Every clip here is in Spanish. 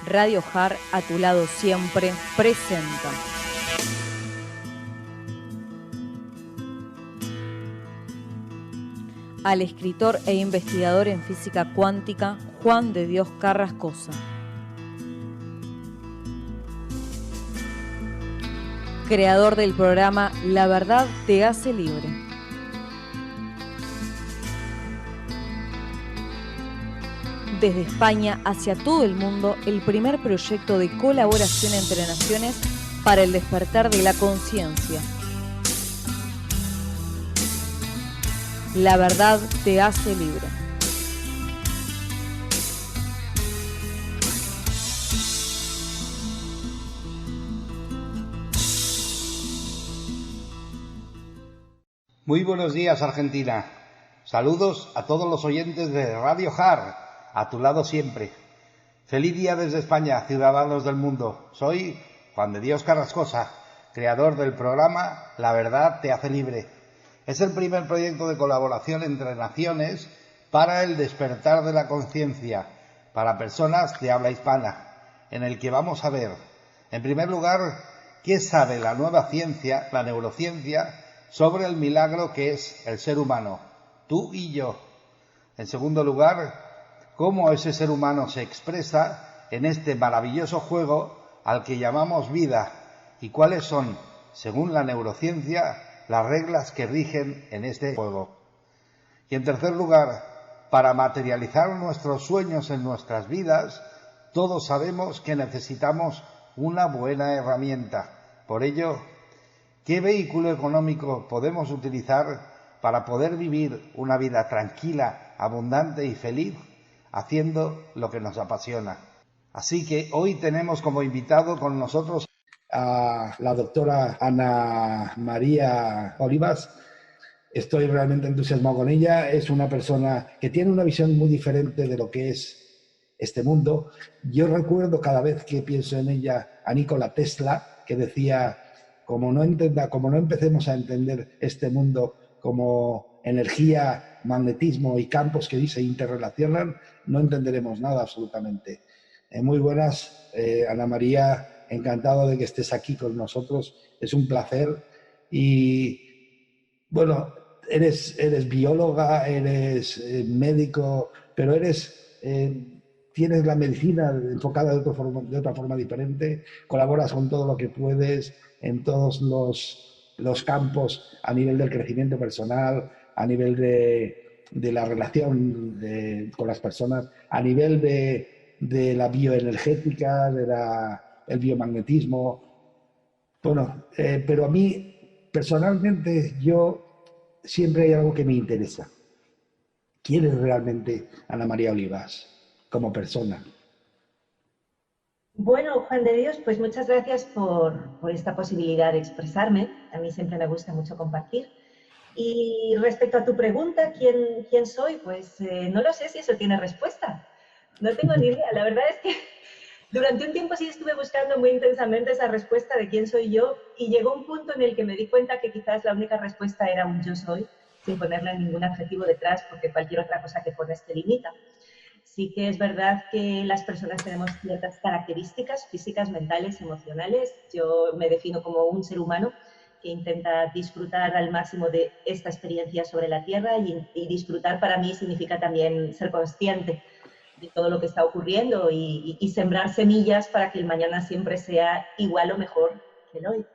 Radio JAR, a tu lado siempre, presenta. Al escritor e investigador en física cuántica, Juan de Dios Carrascosa. Creador del programa La Verdad te hace libre. Desde España hacia todo el mundo, el primer proyecto de colaboración entre naciones para el despertar de la conciencia. La verdad te hace libre. Muy buenos días, Argentina. Saludos a todos los oyentes de Radio JAR, a tu lado siempre. Feliz día desde España, ciudadanos del mundo. Soy Juan de Dios Carrascosa, creador del programa La Verdad te hace libre. Es el primer proyecto de colaboración entre naciones para el despertar de la conciencia, para personas de habla hispana, en el que vamos a ver, en primer lugar, qué sabe la nueva ciencia, la neurociencia, sobre el milagro que es el ser humano, tú y yo. En segundo lugar, cómo ese ser humano se expresa en este maravilloso juego al que llamamos vida y cuáles son, según la neurociencia, las reglas que rigen en este juego. Y en tercer lugar, para materializar nuestros sueños en nuestras vidas, todos sabemos que necesitamos una buena herramienta. Por ello, ¿qué vehículo económico podemos utilizar para poder vivir una vida tranquila, abundante y feliz, haciendo lo que nos apasiona? Así que hoy tenemos como invitado con nosotros a la doctora Ana María Olivas. Estoy realmente entusiasmado con ella. Es una persona que tiene una visión muy diferente de lo que es este mundo. Yo recuerdo cada vez que pienso en ella a Nikola Tesla, que decía: como no empecemos a entender este mundo como energía, magnetismo y campos que se interrelacionan, no entenderemos nada absolutamente. Muy buenas, Ana María. Encantado de que estés aquí con nosotros. Es un placer. Y bueno, eres bióloga, eres médico, pero tienes la medicina enfocada de otra forma diferente. Colaboras con todo lo que puedes en todos los campos, a nivel del crecimiento personal, a nivel de la relación con las personas, a nivel de la bioenergética, el biomagnetismo. Bueno, pero a mí, personalmente, siempre hay algo que me interesa. ¿Quién es realmente Ana María Olivas como persona? Bueno, Juan de Dios, pues muchas gracias por esta posibilidad de expresarme. A mí siempre me gusta mucho compartir. Y respecto a tu pregunta, ¿quién soy? Pues no lo sé si eso tiene respuesta. No tengo ni idea. La verdad es que durante un tiempo sí estuve buscando muy intensamente esa respuesta de quién soy yo, y llegó un punto en el que me di cuenta que quizás la única respuesta era un yo soy, sin ponerle ningún adjetivo detrás, porque cualquier otra cosa que pones te limita. Sí que es verdad que las personas tenemos ciertas características físicas, mentales, emocionales. Yo me defino como un ser humano que intenta disfrutar al máximo de esta experiencia sobre la Tierra, y disfrutar para mí significa también ser consciente de todo lo que está ocurriendo y sembrar semillas para que el mañana siempre sea igual o mejor que el hoy.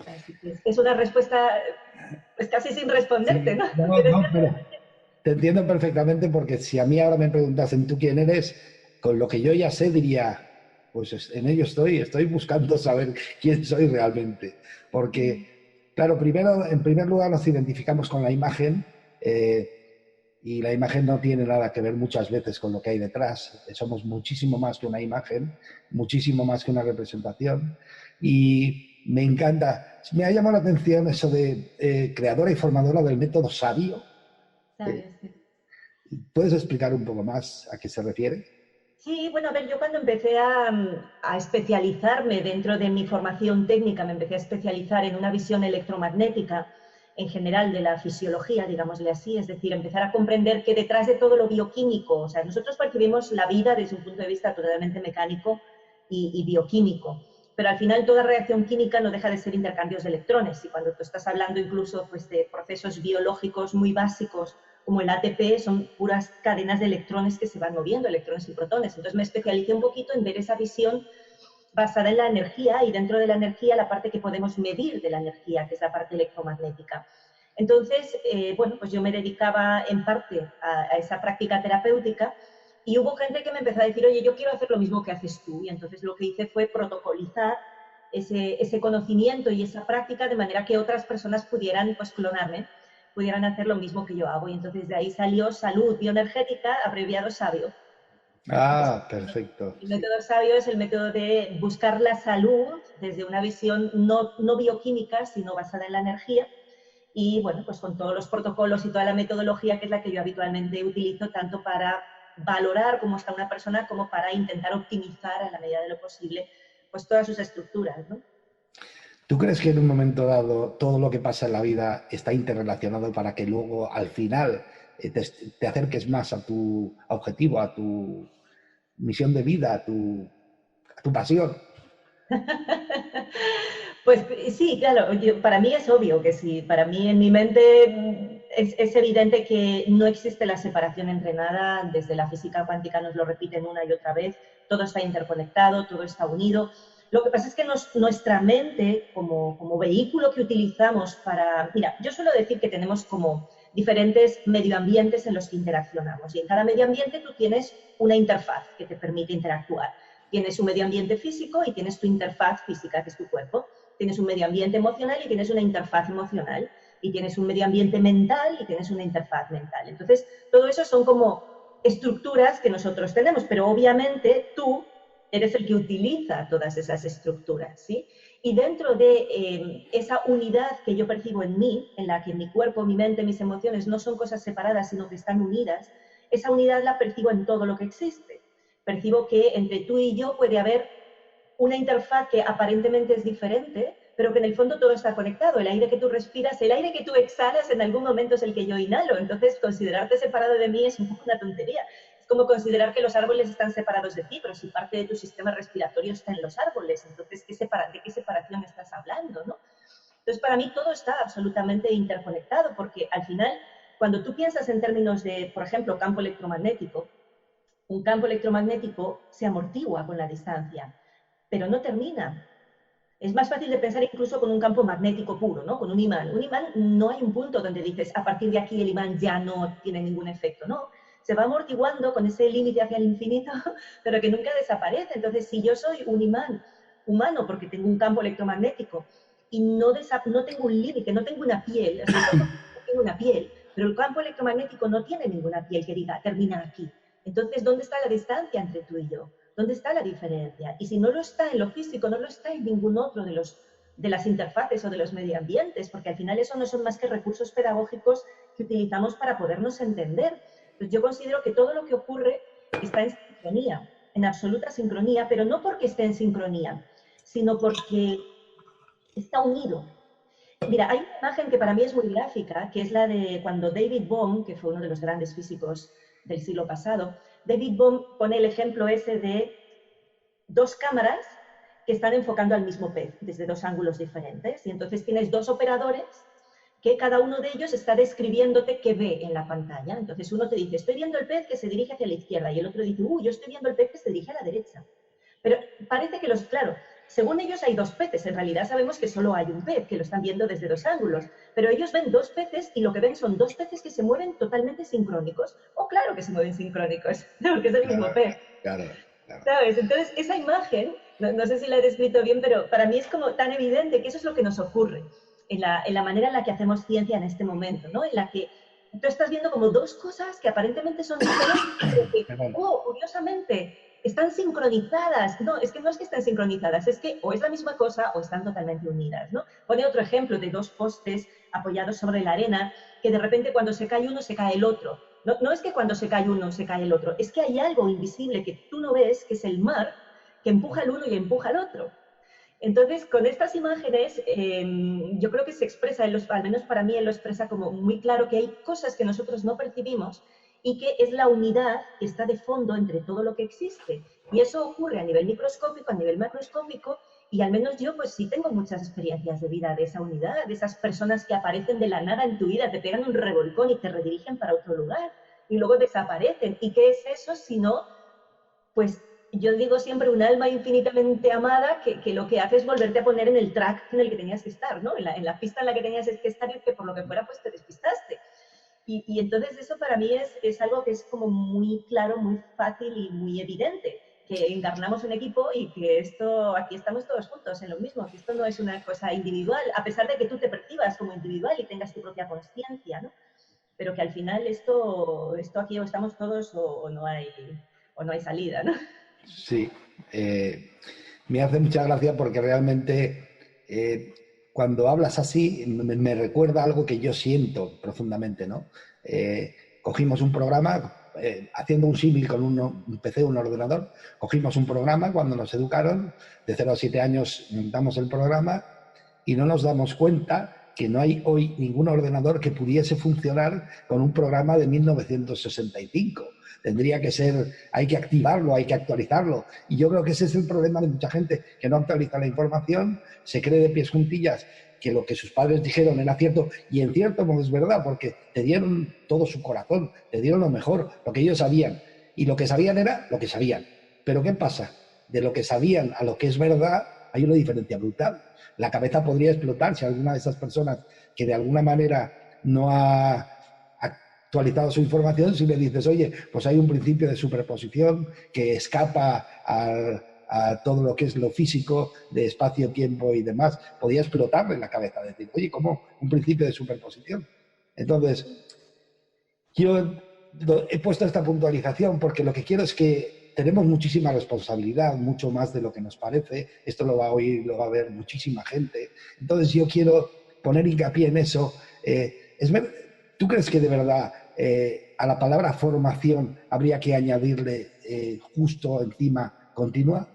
Así que es una respuesta pues casi sin responderte, Sí, ¿no? no, pero te entiendo perfectamente, porque si a mí ahora me preguntasen tú quién eres, con lo que yo ya sé diría, pues en ello estoy buscando saber quién soy realmente. Porque, claro, en primer lugar nos identificamos con la imagen, y la imagen no tiene nada que ver muchas veces con lo que hay detrás. Somos muchísimo más que una imagen, muchísimo más que una representación. Y me encanta, me ha llamado la atención eso de creadora y formadora del método sabio. ¿Sabes? ¿Puedes explicar un poco más a qué se refiere? Sí, bueno, a ver, yo cuando empecé a especializarme dentro de mi formación técnica, me empecé a especializar en una visión electromagnética, en general de la fisiología, digámosle así, es decir, empezar a comprender que detrás de todo lo bioquímico, o sea, nosotros percibimos la vida desde un punto de vista totalmente mecánico y bioquímico, pero al final toda reacción química no deja de ser intercambios de electrones, y cuando tú estás hablando incluso pues, de procesos biológicos muy básicos como el ATP, son puras cadenas de electrones que se van moviendo, electrones y protones. Entonces me especialicé un poquito en ver esa visión basada en la energía, y dentro de la energía la parte que podemos medir de la energía, que es la parte electromagnética. Entonces, bueno, pues yo me dedicaba en parte a esa práctica terapéutica, y hubo gente que me empezó a decir, oye, yo quiero hacer lo mismo que haces tú, y entonces lo que hice fue protocolizar ese conocimiento y esa práctica de manera que otras personas pudieran pues, clonarme, pudieran hacer lo mismo que yo hago, y entonces de ahí salió Salud Bioenergética, abreviado SABIO. Ah, perfecto. El Sí. método SABIO es el método de buscar la salud desde una visión no bioquímica, sino basada en la energía, y bueno, pues con todos los protocolos y toda la metodología que es la que yo habitualmente utilizo, tanto para valorar cómo está una persona como para intentar optimizar a la medida de lo posible pues todas sus estructuras, ¿no? ¿Tú crees que en un momento dado todo lo que pasa en la vida está interrelacionado para que luego al final te acerques más a tu objetivo, a tu misión de vida, a tu pasión? Pues sí, claro, para mí es obvio que sí. Para mí en mi mente es evidente que no existe la separación entre nada. Desde la física cuántica nos lo repiten una y otra vez. Todo está interconectado, todo está unido. Lo que pasa es que nuestra mente, como vehículo que utilizamos para... Mira, yo suelo decir que tenemos como diferentes medioambientes en los que interaccionamos. Y en cada medioambiente tú tienes una interfaz que te permite interactuar. Tienes un medio ambiente físico y tienes tu interfaz física, que es tu cuerpo. Tienes un medio ambiente emocional y tienes una interfaz emocional. Y tienes un medio ambiente mental y tienes una interfaz mental. Entonces, todo eso son como estructuras que nosotros tenemos, pero obviamente tú eres el que utiliza todas esas estructuras, ¿sí? Y dentro de esa unidad que yo percibo en mí, en la que mi cuerpo, mi mente, mis emociones no son cosas separadas, sino que están unidas, esa unidad la percibo en todo lo que existe. Percibo que entre tú y yo puede haber una interfaz que aparentemente es diferente, pero que en el fondo todo está conectado. El aire que tú respiras, el aire que tú exhalas en algún momento es el que yo inhalo. Entonces, considerarte separado de mí es un poco una tontería. Es como considerar que los árboles están separados de ti, pero si parte de tu sistema respiratorio está en los árboles, entonces, ¿de qué separación estás hablando, no? Entonces, para mí todo está absolutamente interconectado, porque al final, cuando tú piensas en términos de, por ejemplo, campo electromagnético, un campo electromagnético se amortigua con la distancia, pero no termina. Es más fácil de pensar incluso con un campo magnético puro, ¿no? Con un imán. Un imán no hay un punto donde dices, a partir de aquí el imán ya no tiene ningún efecto, ¿no? Se va amortiguando con ese límite hacia el infinito, pero que nunca desaparece. Entonces, si yo soy un imán humano porque tengo un campo electromagnético y no tengo un límite, no tengo una piel, o sea, no tengo una piel, pero el campo electromagnético no tiene ninguna piel que diga, termina aquí. Entonces, ¿dónde está la distancia entre tú y yo? ¿Dónde está la diferencia? Y si no lo está en lo físico, no lo está en ningún otro de las interfaces o de los medioambientes, porque al final eso no son más que recursos pedagógicos que utilizamos para podernos entender. Entonces, yo considero que todo lo que ocurre está en sincronía, en absoluta sincronía, pero no porque esté en sincronía, sino porque está unido. Mira, hay una imagen que para mí es muy gráfica, que es la de cuando David Bohm, que fue uno de los grandes físicos del siglo pasado, David Bohm pone el ejemplo ese de dos cámaras que están enfocando al mismo pez desde dos ángulos diferentes. Y entonces tienes dos operadores que cada uno de ellos está describiéndote qué ve en la pantalla. Entonces uno te dice, estoy viendo el pez que se dirige hacia la izquierda, y el otro dice, yo estoy viendo el pez que se dirige a la derecha. Pero parece que claro, según ellos hay dos peces, en realidad sabemos que solo hay un pez, que lo están viendo desde dos ángulos, pero ellos ven dos peces y lo que ven son dos peces que se mueven totalmente sincrónicos. Claro que se mueven sincrónicos, porque es el mismo pez. Claro. ¿Sabes? Entonces, esa imagen, no sé si la he descrito bien, pero para mí es como tan evidente que eso es lo que nos ocurre en la manera en la que hacemos ciencia en este momento, ¿no? En la que tú estás viendo como dos cosas que aparentemente son diferentes, pero que, curiosamente, están sincronizadas. No, es que no es que estén sincronizadas, es que o es la misma cosa o están totalmente unidas, ¿no? Pone otro ejemplo de dos postes apoyados sobre la arena, que de repente cuando se cae uno, se cae el otro. No es que cuando se cae uno, se cae el otro, es que hay algo invisible que tú no ves, que es el mar, que empuja al uno y empuja al otro. Entonces, con estas imágenes, yo creo que se expresa, al menos para mí, él lo expresa como muy claro que hay cosas que nosotros no percibimos y que es la unidad que está de fondo entre todo lo que existe. Y eso ocurre a nivel microscópico, a nivel macroscópico, y al menos yo pues sí tengo muchas experiencias de vida de esa unidad, de esas personas que aparecen de la nada en tu vida, te pegan un revolcón y te redirigen para otro lugar y luego desaparecen. ¿Y qué es eso si no, pues yo digo siempre un alma infinitamente amada que lo que hace es volverte a poner en el track en el que tenías que estar, ¿no? En la pista en la que tenías que estar y que por lo que fuera pues te despistaste. Y entonces eso para mí es algo que es como muy claro, muy fácil y muy evidente, que encarnamos un equipo y que aquí estamos todos juntos en lo mismo, que esto no es una cosa individual, a pesar de que tú te percibas como individual y tengas tu propia conciencia, ¿no? Pero que al final esto aquí o estamos todos o no hay salida, ¿no? Sí, me hace mucha gracia porque realmente cuando hablas así me recuerda algo que yo siento profundamente, ¿no? Cogimos un programa, haciendo un símil con un PC, un ordenador, cogimos un programa cuando nos educaron, de 0 a 7 años montamos el programa y no nos damos cuenta que no hay hoy ningún ordenador que pudiese funcionar con un programa de 1965. Tendría que ser, hay que activarlo, hay que actualizarlo. Y yo creo que ese es el problema de mucha gente, que no actualiza la información, se cree de pies juntillas que lo que sus padres dijeron era cierto, y en cierto modo es verdad, porque te dieron todo su corazón, te dieron lo mejor, lo que ellos sabían. Y lo que sabían era lo que sabían. Pero ¿qué pasa? De lo que sabían a lo que es verdad hay una diferencia brutal. La cabeza podría explotar si alguna de esas personas que de alguna manera no ha actualizado su información, si le dices, oye, pues hay un principio de superposición que escapa a todo lo que es lo físico, de espacio, tiempo y demás, podría explotarle en la cabeza, decir, oye, ¿cómo un principio de superposición? Entonces, yo he puesto esta puntualización porque lo que quiero es que tenemos muchísima responsabilidad, mucho más de lo que nos parece. Esto lo va a oír, lo va a ver muchísima gente. Entonces yo quiero poner hincapié en eso. ¿Tú crees que de verdad a la palabra formación habría que añadirle justo encima continua?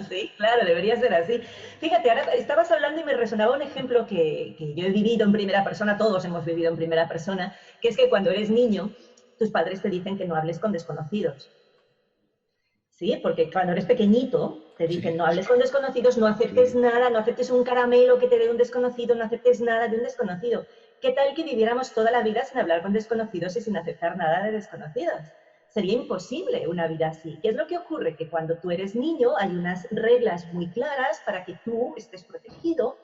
Sí, claro, debería ser así. Fíjate, ahora estabas hablando y me resonaba un ejemplo que yo he vivido en primera persona, todos hemos vivido en primera persona, que es que cuando eres niño, tus padres te dicen que no hables con desconocidos. Sí, porque cuando eres pequeñito, te dicen Sí, no hables con desconocidos, no aceptes sí. nada, no aceptes un caramelo que te dé un desconocido, no aceptes nada de un desconocido. ¿Qué tal que viviéramos toda la vida sin hablar con desconocidos y sin aceptar nada de desconocidos? Sería imposible una vida así. ¿Qué es lo que ocurre? Que cuando tú eres niño hay unas reglas muy claras para que tú estés protegido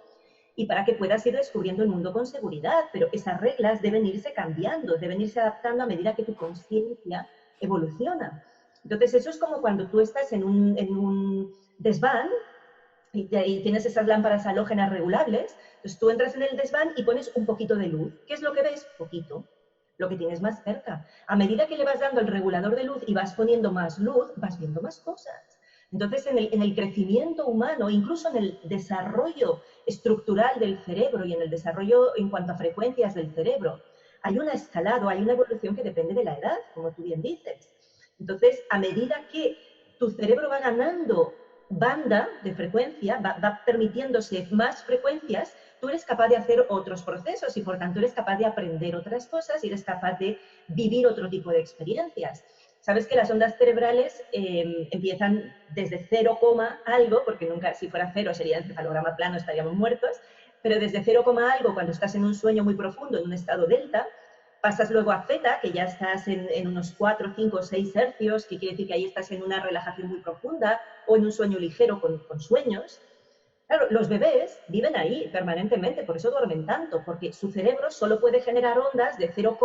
y para que puedas ir descubriendo el mundo con seguridad, pero esas reglas deben irse cambiando, deben irse adaptando a medida que tu conciencia evoluciona. Entonces, eso es como cuando tú estás en un desván y tienes esas lámparas halógenas regulables, entonces tú entras en el desván y pones un poquito de luz. ¿Qué es lo que ves? Poquito. Lo que tienes más cerca. A medida que le vas dando el regulador de luz y vas poniendo más luz, vas viendo más cosas. Entonces, en el crecimiento humano, incluso en el desarrollo estructural del cerebro y en el desarrollo en cuanto a frecuencias del cerebro, hay una escalada, hay una evolución que depende de la edad, como tú bien dices. Entonces, a medida que tu cerebro va ganando banda de frecuencia, va permitiéndose más frecuencias, tú eres capaz de hacer otros procesos y por tanto eres capaz de aprender otras cosas y eres capaz de vivir otro tipo de experiencias. Sabes que las ondas cerebrales empiezan desde 0, algo, porque nunca, si fuera 0 sería encefalograma plano, estaríamos muertos, pero desde 0, algo, cuando estás en un sueño muy profundo, en un estado delta, pasas luego a zeta, que ya estás en unos 4, 5, 6 hercios, que quiere decir que ahí estás en una relajación muy profunda, o en un sueño ligero con sueños. Claro, los bebés viven ahí permanentemente, por eso duermen tanto, porque su cerebro solo puede generar ondas de 0,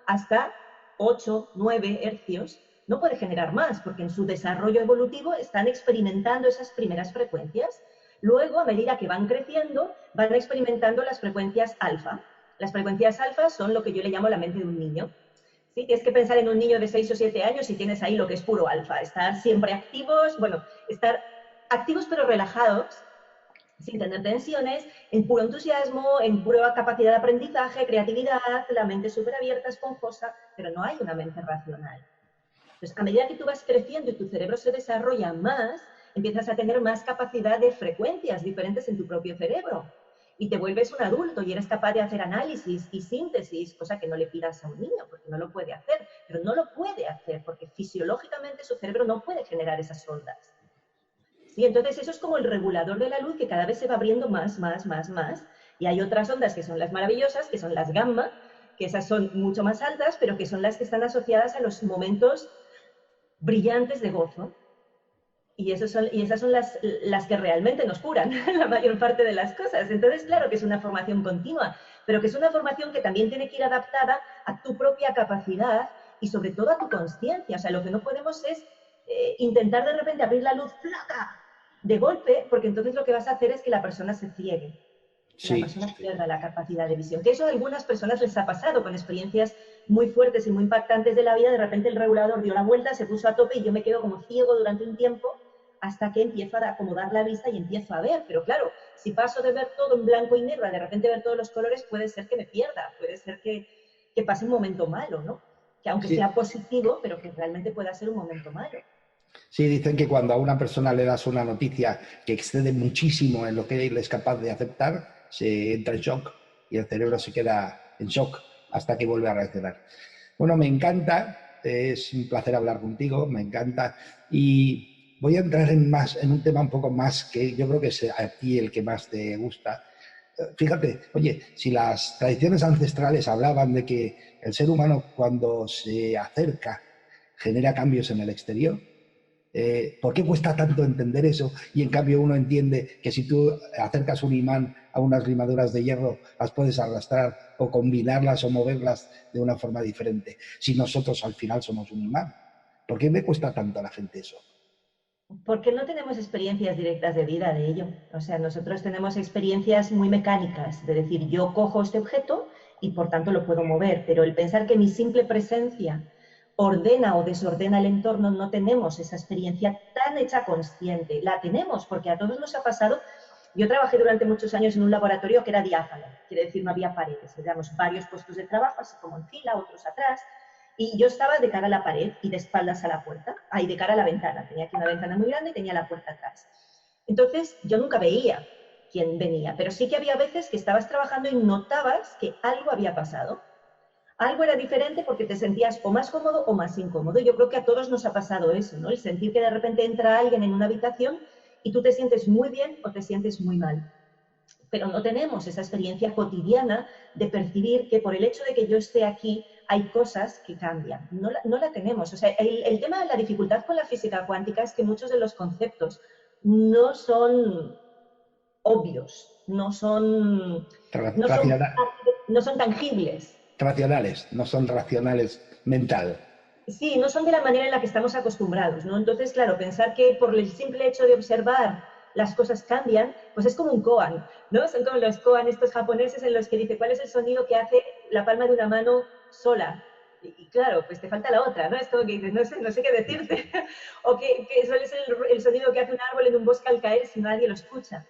hasta 8, 9 hercios. No puede generar más, porque en su desarrollo evolutivo están experimentando esas primeras frecuencias. Luego, a medida que van creciendo, van experimentando las frecuencias alfa. Las frecuencias alfa son lo que yo le llamo la mente de un niño. ¿Sí? Tienes que pensar en un niño de 6 o 7 años y tienes ahí lo que es puro alfa. Estar siempre activos, bueno, estar activos pero relajados, sin tener tensiones, en puro entusiasmo, en pura capacidad de aprendizaje, creatividad, la mente súper abierta, esponjosa, pero no hay una mente racional. Entonces, a medida que tú vas creciendo y tu cerebro se desarrolla más, empiezas a tener más capacidad de frecuencias diferentes en tu propio cerebro. Y te vuelves un adulto y eres capaz de hacer análisis y síntesis, cosa que no le pidas a un niño, porque no lo puede hacer. Pero no lo puede hacer, porque fisiológicamente su cerebro no puede generar esas ondas. ¿Sí? Entonces eso es como el regulador de la luz que cada vez se va abriendo más. Y hay otras ondas que son las maravillosas, que son las gamma, que esas son mucho más altas, pero que son las que están asociadas a los momentos brillantes de gozo. Y esas son las que realmente nos curan la mayor parte de las cosas. Entonces, claro que es una formación continua, pero que es una formación que también tiene que ir adaptada a tu propia capacidad y sobre todo a tu consciencia. O sea, lo que no podemos es intentar de repente abrir la luz flaca de golpe, porque entonces lo que vas a hacer es que la persona se ciegue. La persona pierda la capacidad de visión. Que eso a algunas personas les ha pasado con experiencias muy fuertes y muy impactantes de la vida. De repente el regulador dio la vuelta, se puso a tope y yo me quedo como ciego durante un tiempo hasta que empiezo a acomodar la vista y empiezo a ver. Pero claro, si paso de ver todo en blanco y negro a de repente ver todos los colores, puede ser que me pierda, puede ser que pase un momento malo, ¿no? Que aunque sea positivo, pero que realmente pueda ser un momento malo. Sí, dicen que cuando a una persona le das una noticia que excede muchísimo en lo que él es capaz de aceptar, se entra en shock y el cerebro se queda en shock hasta que vuelve a reaccionar. Bueno, me encanta, es un placer hablar contigo, me encanta. Y voy a entrar en un tema un poco más que yo creo que es a ti el que más te gusta. Fíjate, oye, si las tradiciones ancestrales hablaban de que el ser humano cuando se acerca genera cambios en el exterior, ¿por qué cuesta tanto entender eso? Y en cambio uno entiende que si tú acercas un imán a unas limaduras de hierro, las puedes arrastrar o combinarlas o moverlas de una forma diferente. Si nosotros al final somos un imán, ¿por qué me cuesta tanto a la gente eso? Porque no tenemos experiencias directas de vida de ello. O sea, nosotros tenemos experiencias muy mecánicas, de decir, yo cojo este objeto y por tanto lo puedo mover, pero el pensar que mi simple presencia ordena o desordena el entorno, no tenemos esa experiencia tan hecha consciente. La tenemos porque a todos nos ha pasado. Yo trabajé durante muchos años en un laboratorio que era diáfano, quiere decir no había paredes, teníamos varios puestos de trabajo, así como en fila, otros atrás, y yo estaba de cara a la pared y de espaldas a la puerta, ahí de cara a la ventana, tenía aquí una ventana muy grande y tenía la puerta atrás. Entonces yo nunca veía quién venía, pero sí que había veces que estabas trabajando y notabas que algo había pasado. Algo era diferente porque te sentías o más cómodo o más incómodo. Yo creo que a todos nos ha pasado eso, ¿no? El sentir que de repente entra alguien en una habitación y tú te sientes muy bien o te sientes muy mal. Pero no tenemos esa experiencia cotidiana de percibir que por el hecho de que yo esté aquí hay cosas que cambian. No la tenemos. O sea, el tema de la dificultad con la física cuántica es que muchos de los conceptos no son obvios, no son tangibles. Racionales, no son racionales mental. Sí, no son de la manera en la que estamos acostumbrados, ¿no? Entonces, claro, pensar que por el simple hecho de observar las cosas cambian, pues es como un koan, ¿no? Son como los koan estos japoneses en los que dice cuál es el sonido que hace la palma de una mano sola. Y claro, pues te falta la otra, ¿no? Es como que dices, no sé qué decirte. O que suele ser el sonido que hace un árbol en un bosque al caer si nadie lo escucha.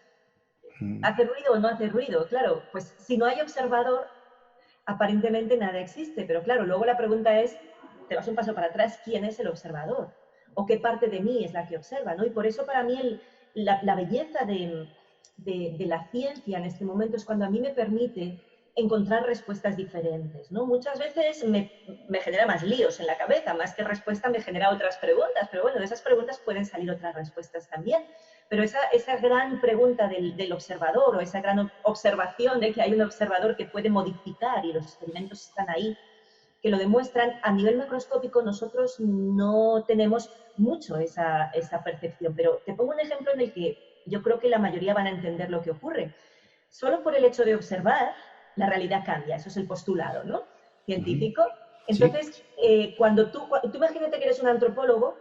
¿Hace ruido o no hace ruido? Claro, pues si no hay observador, aparentemente nada existe. Pero claro, luego la pregunta es, te vas un paso para atrás, ¿quién es el observador? ¿O qué parte de mí es la que observa? ¿No? Y por eso para mí la belleza de la ciencia en este momento es cuando a mí me permite encontrar respuestas diferentes, ¿no? Muchas veces me genera más líos en la cabeza, más que respuesta me genera otras preguntas, pero bueno, de esas preguntas pueden salir otras respuestas también. Pero esa gran pregunta del observador o esa gran observación de que hay un observador que puede modificar y los experimentos están ahí, que lo demuestran a nivel macroscópico, nosotros no tenemos mucho esa percepción. Pero te pongo un ejemplo en el que yo creo que la mayoría van a entender lo que ocurre. Solo por el hecho de observar, la realidad cambia. Eso es el postulado, ¿no? Científico. Entonces, cuando tú imagínate que eres un antropólogo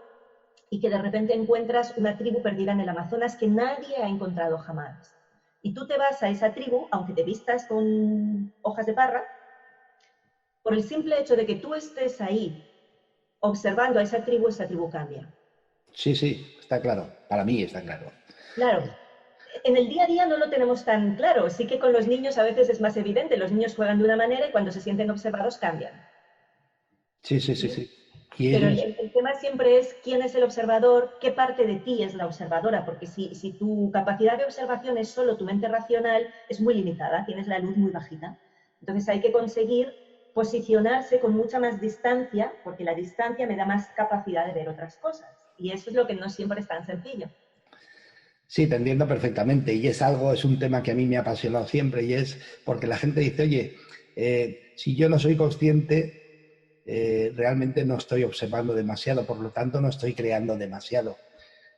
y que de repente encuentras una tribu perdida en el Amazonas que nadie ha encontrado jamás. Y tú te vas a esa tribu, aunque te vistas con hojas de parra, por el simple hecho de que tú estés ahí observando a esa tribu cambia. Sí, está claro. Para mí está claro. Claro. En el día a día no lo tenemos tan claro. Sí que con los niños a veces es más evidente. Los niños juegan de una manera y cuando se sienten observados cambian. Sí. Pero el tema siempre es quién es el observador, qué parte de ti es la observadora, porque si tu capacidad de observación es solo tu mente racional, es muy limitada, tienes la luz muy bajita. Entonces hay que conseguir posicionarse con mucha más distancia, porque la distancia me da más capacidad de ver otras cosas. Y eso es lo que no siempre es tan sencillo. Sí, te entiendo perfectamente y es un tema que a mí me ha apasionado siempre y es porque la gente dice, oye, si yo no soy consciente, realmente no estoy observando demasiado, por lo tanto no estoy creando demasiado.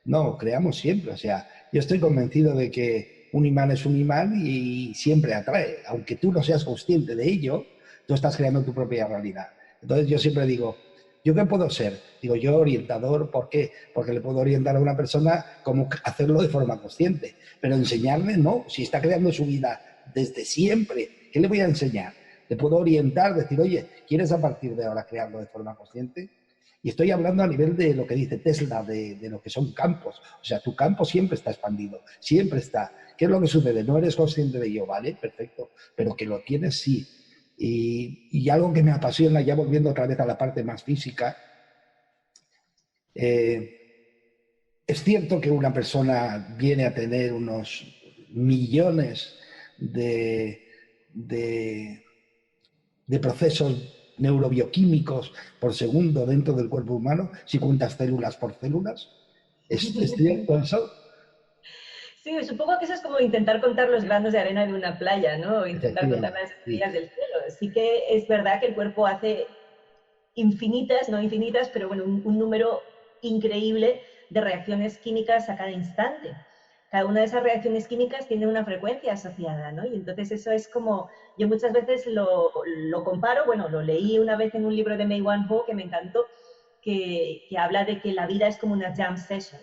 No, creamos siempre, o sea, yo estoy convencido de que un imán es un imán y siempre atrae, aunque tú no seas consciente de ello, tú estás creando tu propia realidad. Entonces yo siempre digo, ¿yo qué puedo ser? Digo, yo orientador, ¿por qué? Porque le puedo orientar a una persona cómo hacerlo de forma consciente, pero enseñarle no, si está creando su vida desde siempre, ¿qué le voy a enseñar? Le puedo orientar, decir, oye, ¿quieres a partir de ahora crearlo de forma consciente? Y estoy hablando a nivel de lo que dice Tesla, de lo que son campos. O sea, tu campo siempre está expandido, siempre está. ¿Qué es lo que sucede? No eres consciente de ello, ¿vale? Perfecto. Pero que lo tienes, sí. Y algo que me apasiona, ya volviendo otra vez a la parte más física, es cierto que una persona viene a tener unos millones de procesos neurobioquímicos por segundo dentro del cuerpo humano, si cuentas células por células. ¿Es cierto eso? Sí, supongo que eso es como intentar contar los granos de arena de una playa, ¿no? O intentar contar las Sí. estrellas del cielo. Sí que es verdad que el cuerpo hace infinitas, no infinitas, pero bueno, un número increíble de reacciones químicas a cada instante. Cada una de esas reacciones químicas tiene una frecuencia asociada, ¿no? Y entonces eso es como, yo muchas veces lo comparo, bueno, lo leí una vez en un libro de May Wan Ho que me encantó, que habla de que la vida es como una jam session.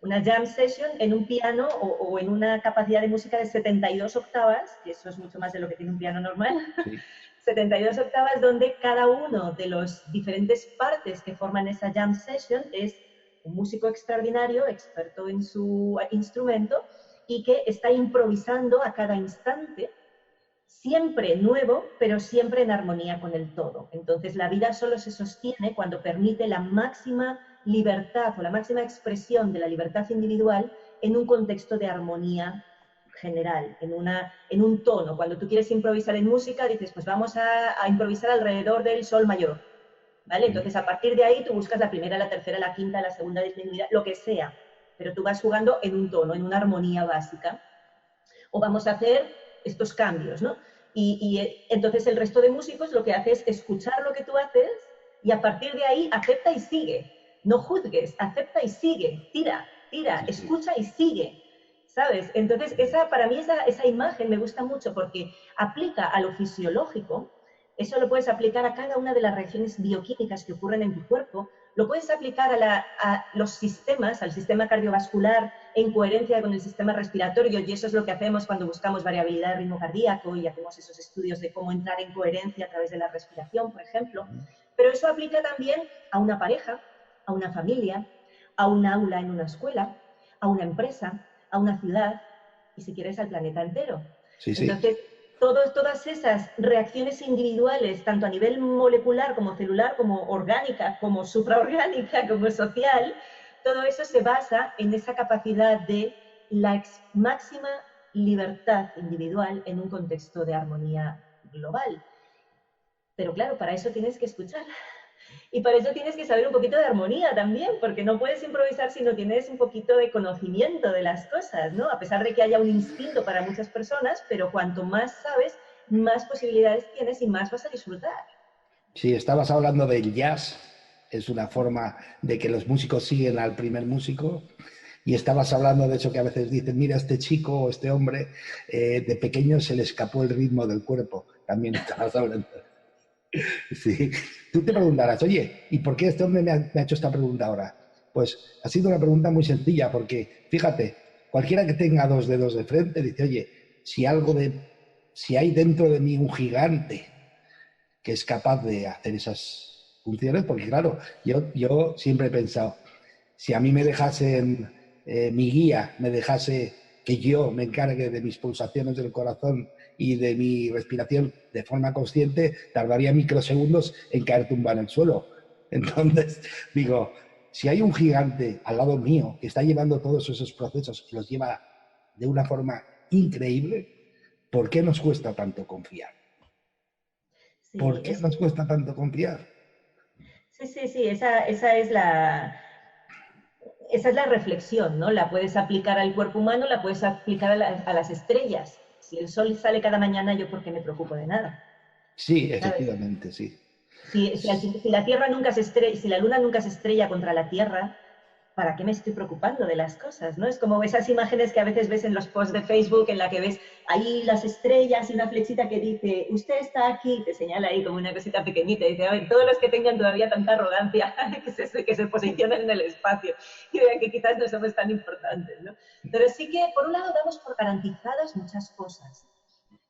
Una jam session en un piano o en una capacidad de música de 72 octavas, que eso es mucho más de lo que tiene un piano normal, sí. 72 octavas donde cada uno de los diferentes partes que forman esa jam session es un músico extraordinario, experto en su instrumento y que está improvisando a cada instante, siempre nuevo, pero siempre en armonía con el todo. Entonces la vida solo se sostiene cuando permite la máxima libertad o la máxima expresión de la libertad individual en un contexto de armonía general, en un tono. Cuando tú quieres improvisar en música, dices, pues vamos a improvisar alrededor del sol mayor, ¿vale? Entonces, a partir de ahí, tú buscas la primera, la tercera, la quinta, la segunda disminuida, lo que sea, pero tú vas jugando en un tono, en una armonía básica. O vamos a hacer estos cambios, ¿no? Y entonces el resto de músicos lo que hace es escuchar lo que tú haces y a partir de ahí acepta y sigue. No juzgues, acepta y sigue, tira, escucha y sigue. ¿Sabes? Entonces, para mí esa imagen me gusta mucho porque aplica a lo fisiológico, eso lo puedes aplicar a cada una de las reacciones bioquímicas que ocurren en tu cuerpo, lo puedes aplicar a los sistemas, al sistema cardiovascular en coherencia con el sistema respiratorio, y eso es lo que hacemos cuando buscamos variabilidad de ritmo cardíaco y hacemos esos estudios de cómo entrar en coherencia a través de la respiración, por ejemplo. Pero eso aplica también a una pareja, a una familia, a un aula en una escuela, a una empresa, a una ciudad y, si quieres, al planeta entero. Sí, sí. Entonces, todas esas reacciones individuales, tanto a nivel molecular como celular, como orgánica, como supraorgánica, como social, todo eso se basa en esa capacidad de la máxima libertad individual en un contexto de armonía global. Pero claro, para eso tienes que escuchar. Y para eso tienes que saber un poquito de armonía también, porque no puedes improvisar si no tienes un poquito de conocimiento de las cosas, ¿no? A pesar de que haya un instinto para muchas personas, pero cuanto más sabes, más posibilidades tienes y más vas a disfrutar. Sí, estabas hablando del jazz, es una forma de que los músicos siguen al primer músico, y estabas hablando de eso que a veces dicen, mira, este chico o este hombre de pequeño se le escapó el ritmo del cuerpo, también estabas hablando. Sí, tú te preguntarás, oye, ¿y por qué este hombre me ha hecho esta pregunta ahora? Pues ha sido una pregunta muy sencilla, porque fíjate, cualquiera que tenga dos dedos de frente dice, oye, si hay dentro de mí un gigante que es capaz de hacer esas funciones, porque claro, yo siempre he pensado, si a mí me dejasen, mi guía me dejase que yo me encargue de mis pulsaciones del corazón y de mi respiración de forma consciente, tardaría microsegundos en caer tumbado en el suelo. Entonces, digo, si hay un gigante al lado mío que está llevando todos esos procesos y los lleva de una forma increíble, ¿por qué nos cuesta tanto confiar? ¿Por Sí, qué nos cuesta tanto confiar? sí, esa es la reflexión, ¿no? La puedes aplicar al cuerpo humano, la puedes aplicar a las estrellas. Si el sol sale cada mañana, ¿yo por qué me preocupo de nada? Sí, ¿Sabes? efectivamente, sí. Si la Tierra nunca se estrella, si la Luna nunca se estrella contra la Tierra, ¿para qué me estoy preocupando de las cosas? ¿No? Es como esas imágenes que a veces ves en los posts de Facebook en la que ves ahí las estrellas y una flechita que dice, usted está aquí, te señala ahí como una cosita pequeñita y dice, a ver, todos los que tengan todavía tanta arrogancia que se posicionen en el espacio y vean que quizás no somos tan importantes, ¿no? Pero sí que, por un lado, damos por garantizadas muchas cosas.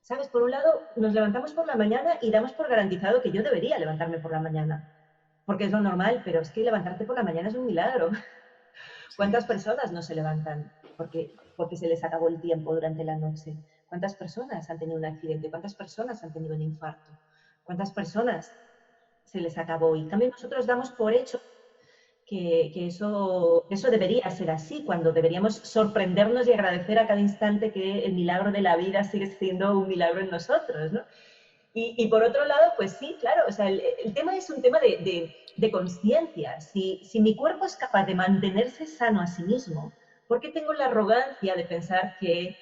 ¿Sabes? Por un lado, nos levantamos por la mañana y damos por garantizado que yo debería levantarme por la mañana, porque es lo normal, pero es que levantarte por la mañana es un milagro. Sí. ¿Cuántas personas no se levantan porque se les acabó el tiempo durante la noche? ¿Cuántas personas han tenido un accidente? ¿Cuántas personas han tenido un infarto? ¿Cuántas personas se les acabó? Y en cambio nosotros damos por hecho que eso debería ser así, cuando deberíamos sorprendernos y agradecer a cada instante que el milagro de la vida sigue siendo un milagro en nosotros, ¿no? Y por otro lado, pues sí, claro, o sea, el tema es un tema de conciencia. Si mi cuerpo es capaz de mantenerse sano a sí mismo, ¿por qué tengo la arrogancia de pensar que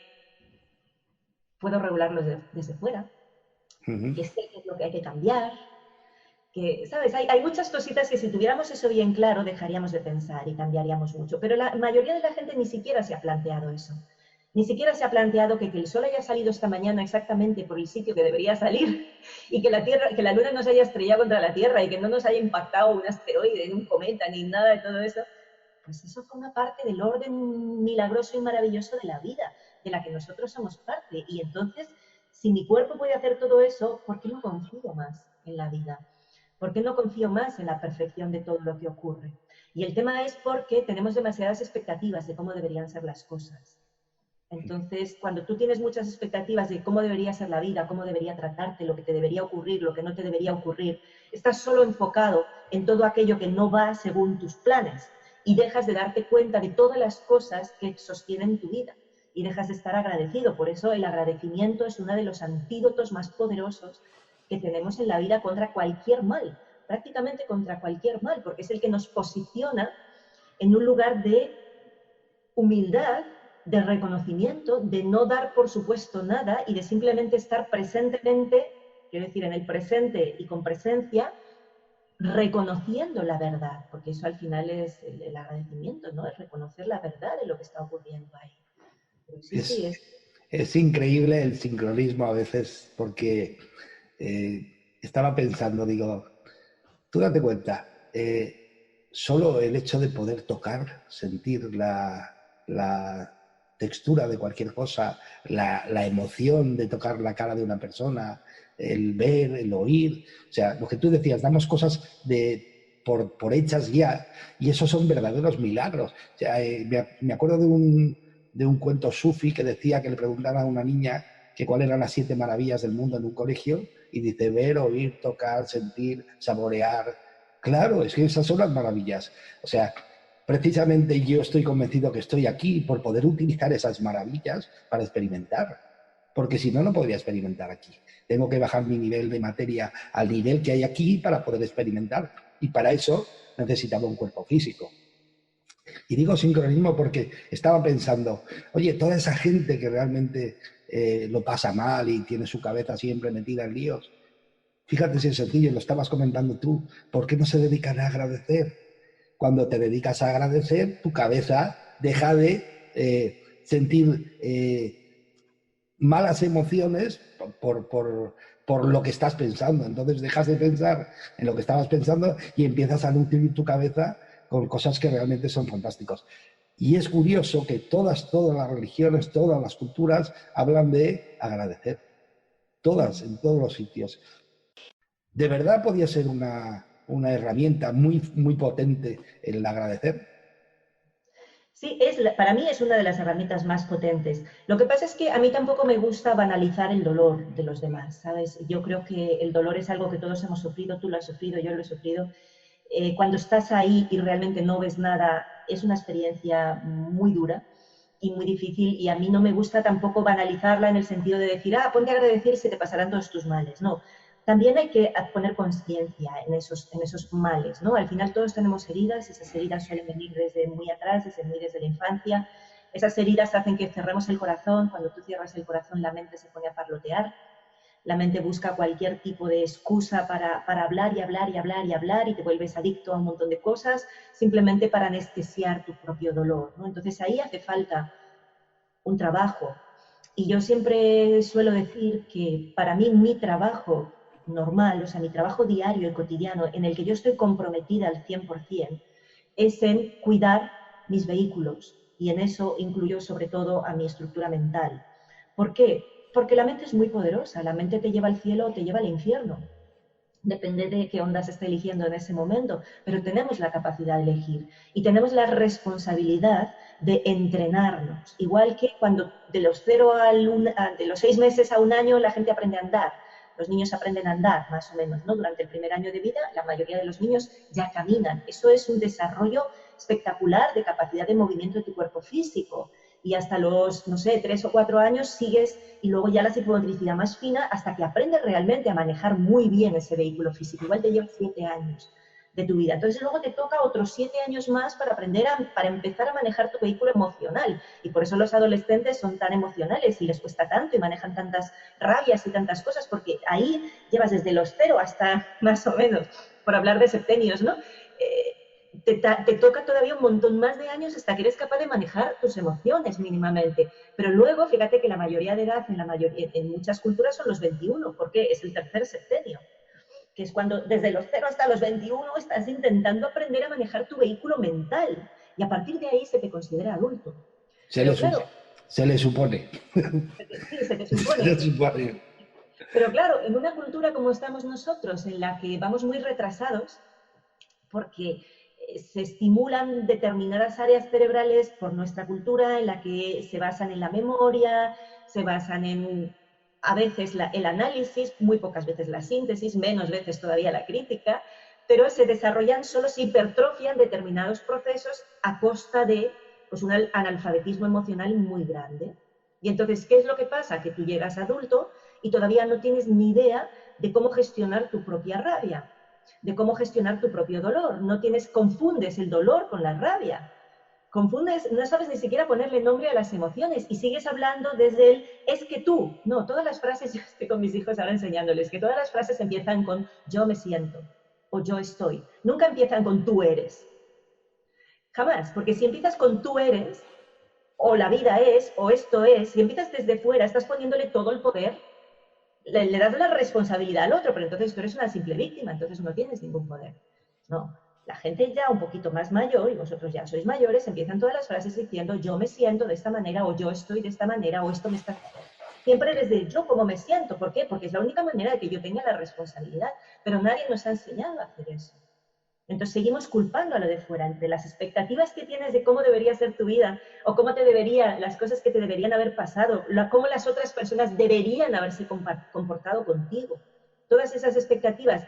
puedo regularlo desde fuera? Ujú. Que sé que es lo que hay que cambiar, que, ¿sabes? Hay muchas cositas que si tuviéramos eso bien claro dejaríamos de pensar y cambiaríamos mucho, pero la mayoría de la gente ni siquiera se ha planteado eso. Ni siquiera se ha planteado que el sol haya salido esta mañana exactamente por el sitio que debería salir y que la Tierra, que la Luna no se haya estrellado contra la Tierra y que no nos haya impactado un asteroide, un cometa, ni nada de todo eso. Pues eso forma parte del orden milagroso y maravilloso de la vida, de la que nosotros somos parte. Y entonces, si mi cuerpo puede hacer todo eso, ¿por qué no confío más en la vida? ¿Por qué no confío más en la perfección de todo lo que ocurre? Y el tema es porque tenemos demasiadas expectativas de cómo deberían ser las cosas. Entonces, cuando tú tienes muchas expectativas de cómo debería ser la vida, cómo debería tratarte, lo que te debería ocurrir, lo que no te debería ocurrir, estás solo enfocado en todo aquello que no va según tus planes y dejas de darte cuenta de todas las cosas que sostienen tu vida y dejas de estar agradecido. Por eso el agradecimiento es uno de los antídotos más poderosos que tenemos en la vida contra cualquier mal, prácticamente contra cualquier mal, porque es el que nos posiciona en un lugar de humildad, de reconocimiento, de no dar por supuesto nada y de simplemente estar presentemente, quiero decir, en el presente y con presencia, reconociendo la verdad, porque eso al final es el agradecimiento, ¿no? Es reconocer la verdad de lo que está ocurriendo ahí. Pero sí, Es, es... es increíble el sincronismo a veces porque estaba pensando, digo, tú date cuenta, solo el hecho de poder tocar, sentir la textura de cualquier cosa, la emoción de tocar la cara de una persona, el ver, el oír, o sea, lo que tú decías, damos cosas por hechas ya, y esos son verdaderos milagros. O sea, me acuerdo de un cuento sufi que decía que le preguntaban a una niña que cuáles eran las 7 maravillas del mundo en un colegio, y dice ver, oír, tocar, sentir, saborear. Claro, es que esas son las maravillas. O sea, precisamente yo estoy convencido que estoy aquí por poder utilizar esas maravillas para experimentar. Porque si no, no podría experimentar aquí. Tengo que bajar mi nivel de materia al nivel que hay aquí para poder experimentar. Y para eso necesitaba un cuerpo físico. Y digo sincronismo porque estaba pensando, oye, toda esa gente que realmente lo pasa mal y tiene su cabeza siempre metida en líos, fíjate si es sencillo, lo estabas comentando tú, ¿por qué no se dedican a agradecer? Cuando te dedicas a agradecer, tu cabeza deja de sentir malas emociones por lo que estás pensando. Entonces dejas de pensar en lo que estabas pensando y empiezas a nutrir tu cabeza con cosas que realmente son fantásticas. Y es curioso que todas las religiones, todas las culturas hablan de agradecer. Todas, en todos los sitios. De verdad podía ser una herramienta muy potente el agradecer. Sí, para mí es una de las herramientas más potentes. Lo que pasa es que a mí tampoco me gusta banalizar el dolor de los demás, ¿sabes? Yo creo que el dolor es algo que todos hemos sufrido, tú lo has sufrido, yo lo he sufrido. cuando estás ahí y realmente no ves nada, es una experiencia muy dura y muy difícil, y a mí no me gusta tampoco banalizarla en el sentido de decir, ponte a agradecer y se te pasarán todos tus males. No, también hay que poner conciencia en esos males, ¿no? Al final todos tenemos heridas, y esas heridas suelen venir desde muy atrás, desde la infancia. Esas heridas hacen que cerremos el corazón. Cuando tú cierras el corazón, la mente se pone a parlotear. La mente busca cualquier tipo de excusa para hablar y hablar y hablar y hablar, y te vuelves adicto a un montón de cosas simplemente para anestesiar tu propio dolor, ¿no? Entonces ahí hace falta un trabajo. Y yo siempre suelo decir que para mí mi trabajo normal, o sea, mi trabajo diario y cotidiano, en el que yo estoy comprometida al 100%, es en cuidar mis vehículos. Y en eso incluyo sobre todo a mi estructura mental. ¿Por qué? Porque la mente es muy poderosa. La mente te lleva al cielo o te lleva al infierno. Depende de qué onda se esté eligiendo en ese momento, pero tenemos la capacidad de elegir y tenemos la responsabilidad de entrenarnos. Igual que cuando de los 6 meses a un año la gente aprende a andar. Los niños aprenden a andar, más o menos, ¿no? Durante el primer año de vida, la mayoría de los niños ya caminan. Eso es un desarrollo espectacular de capacidad de movimiento de tu cuerpo físico. Y hasta los, no sé, 3 o 4 años sigues, y luego ya la psicomotricidad más fina, hasta que aprendes realmente a manejar muy bien ese vehículo físico. Igual te lleva 7 años de tu vida. Entonces luego te toca otros 7 años más para para empezar a manejar tu vehículo emocional. Y por eso los adolescentes son tan emocionales y les cuesta tanto y manejan tantas rabias y tantas cosas, porque ahí llevas desde los 0 hasta más o menos, por hablar de septenios, ¿no? Te toca todavía un montón más de años hasta que eres capaz de manejar tus emociones mínimamente. Pero luego, fíjate que la mayoría de edad en muchas culturas son los 21, porque es el tercer septenio, que es cuando desde los 0 hasta los 21 estás intentando aprender a manejar tu vehículo mental, y a partir de ahí se te considera adulto. Se le supone. Sí, se te supone. Se le supone. Pero claro, en una cultura como estamos nosotros, en la que vamos muy retrasados, porque se estimulan determinadas áreas cerebrales por nuestra cultura, en la que se basan en la memoria, se basan en, a veces, el análisis, muy pocas veces la síntesis, menos veces todavía la crítica, pero se desarrollan, solo se hipertrofian determinados procesos a costa de pues, un analfabetismo emocional muy grande. Y entonces, ¿qué es lo que pasa? Que tú llegas adulto y todavía no tienes ni idea de cómo gestionar tu propia rabia, de cómo gestionar tu propio dolor. Confundes el dolor con la rabia. No sabes ni siquiera ponerle nombre a las emociones y sigues hablando desde el es que tú. No, todas las frases, yo estoy con mis hijos ahora enseñándoles que todas las frases empiezan con yo me siento o yo estoy. Nunca empiezan con tú eres. Jamás, porque si empiezas con tú eres, o la vida es, o esto es, si empiezas desde fuera, estás poniéndole todo el poder, le das la responsabilidad al otro, pero entonces tú eres una simple víctima, entonces no tienes ningún poder. No, la gente ya un poquito más mayor, y vosotros ya sois mayores, empiezan todas las frases diciendo yo me siento de esta manera, o yo estoy de esta manera, o esto me está... Siempre desde el yo cómo me siento. ¿Por qué? Porque es la única manera de que yo tenga la responsabilidad, pero nadie nos ha enseñado a hacer eso. Entonces seguimos culpando a lo de fuera, entre las expectativas que tienes de cómo debería ser tu vida, o cómo las cosas que te deberían haber pasado, cómo las otras personas deberían haberse comportado contigo. Todas esas expectativas,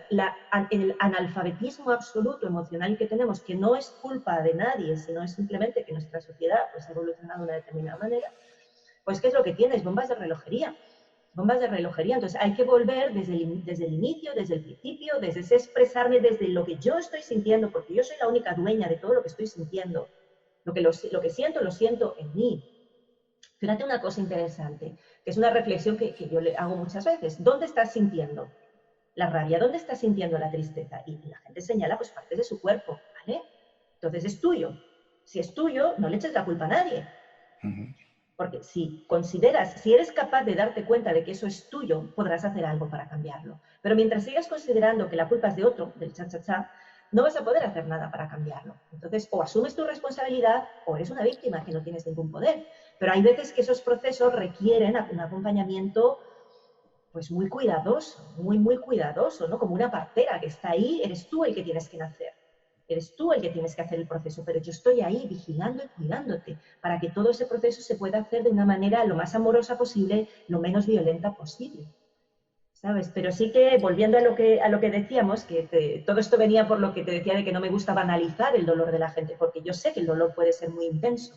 el analfabetismo absoluto emocional que tenemos, que no es culpa de nadie, sino es simplemente que nuestra sociedad pues, ha evolucionado de una determinada manera, pues ¿qué es lo que tienes? Bombas de relojería. Bombas de relojería. Entonces hay que volver desde el inicio, desde el principio, desde ese expresarme desde lo que yo estoy sintiendo, porque yo soy la única dueña de todo lo que estoy sintiendo. Lo que siento, lo siento en mí. Fíjate una cosa interesante, que es una reflexión que yo le hago muchas veces. ¿Dónde estás sintiendo la rabia? ¿Dónde estás sintiendo la tristeza? Y la gente señala pues partes de su cuerpo, ¿vale? Entonces es tuyo. Si es tuyo, no le eches la culpa a nadie. Porque si eres capaz de darte cuenta de que eso es tuyo, podrás hacer algo para cambiarlo. Pero mientras sigas considerando que la culpa es de otro, del cha-cha-cha, no vas a poder hacer nada para cambiarlo. Entonces, o asumes tu responsabilidad o eres una víctima que no tienes ningún poder. Pero hay veces que esos procesos requieren un acompañamiento pues muy cuidadoso, muy, muy cuidadoso, ¿no? Como una partera que está ahí, eres tú el que tienes que nacer. Eres tú el que tienes que hacer el proceso, pero yo estoy ahí vigilando y cuidándote para que todo ese proceso se pueda hacer de una manera lo más amorosa posible, lo menos violenta posible. ¿sabes? Pero sí que, volviendo a lo que decíamos, que todo esto venía por lo que te decía de que no me gusta banalizar el dolor de la gente, porque yo sé que el dolor puede ser muy intenso,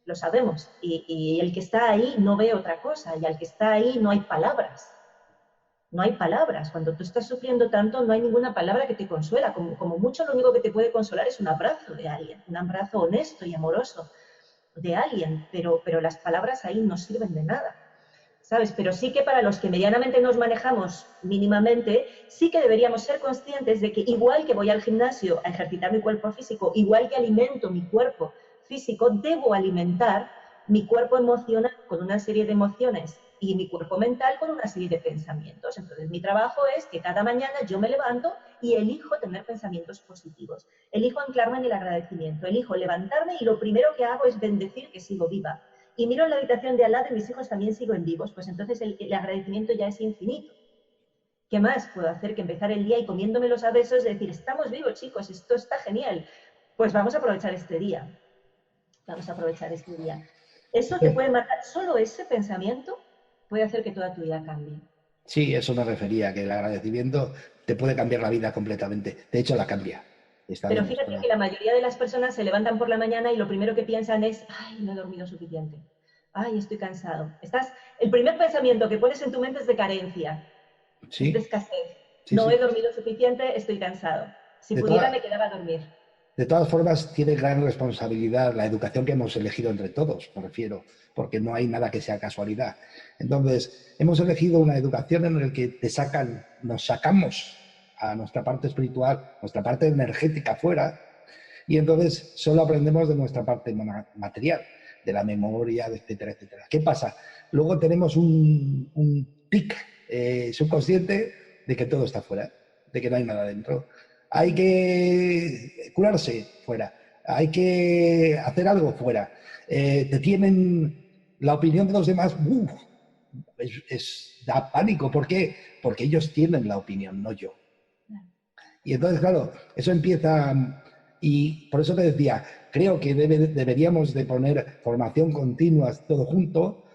lo sabemos, y el que está ahí no ve otra cosa, y al que está ahí no hay palabras. No hay palabras. Cuando tú estás sufriendo tanto, no hay ninguna palabra que te consuela. Como mucho, lo único que te puede consolar es un abrazo de alguien, un abrazo honesto y amoroso de alguien, pero las palabras ahí no sirven de nada, ¿sabes? Pero sí que para los que medianamente nos manejamos mínimamente, sí que deberíamos ser conscientes de que igual que voy al gimnasio a ejercitar mi cuerpo físico, igual que alimento mi cuerpo físico, debo alimentar mi cuerpo emocional con una serie de emociones y mi cuerpo mental con una serie de pensamientos. Entonces, mi trabajo es que cada mañana yo me levanto y elijo tener pensamientos positivos. Elijo anclarme en el agradecimiento, elijo levantarme y lo primero que hago es bendecir que sigo viva. Y miro en la habitación de al lado y mis hijos también siguen vivos, pues entonces el agradecimiento ya es infinito. ¿Qué más puedo hacer que empezar el día y comiéndomelos a besos de decir, estamos vivos chicos, esto está genial, pues vamos a aprovechar este día, vamos a aprovechar este día. Eso te puede marcar, solo ese pensamiento puede hacer que toda tu vida cambie. Sí, eso me refería, que el agradecimiento te puede cambiar la vida completamente. De hecho, la cambia. Está Pero fíjate demostrado. que la mayoría de las personas se levantan por la mañana y lo primero que piensan es, ay, no he dormido suficiente, ay, estoy cansado. El primer pensamiento que pones en tu mente es de carencia, es de Sí, escasez. sí, No he sí. dormido suficiente, estoy cansado. Si De pudiera, toda- me quedaba a dormir. de todas formas, tiene gran responsabilidad la educación que hemos elegido entre todos, me refiero, porque no hay nada que sea casualidad. Entonces, hemos elegido una educación en la que nos sacamos a nuestra parte espiritual, nuestra parte energética fuera, y entonces solo aprendemos de nuestra parte material, de la memoria, etcétera, etcétera. ¿Qué pasa? Luego tenemos un tic subconsciente de que todo está fuera, de que no hay nada dentro. Hay que curarse fuera, hay que hacer algo fuera. Te tienen la opinión de los demás, da pánico. ¿Por qué? Porque ellos tienen la opinión, no yo. Y entonces, claro, eso empieza, y por eso te decía, creo que deberíamos de poner formación continua, todo junto,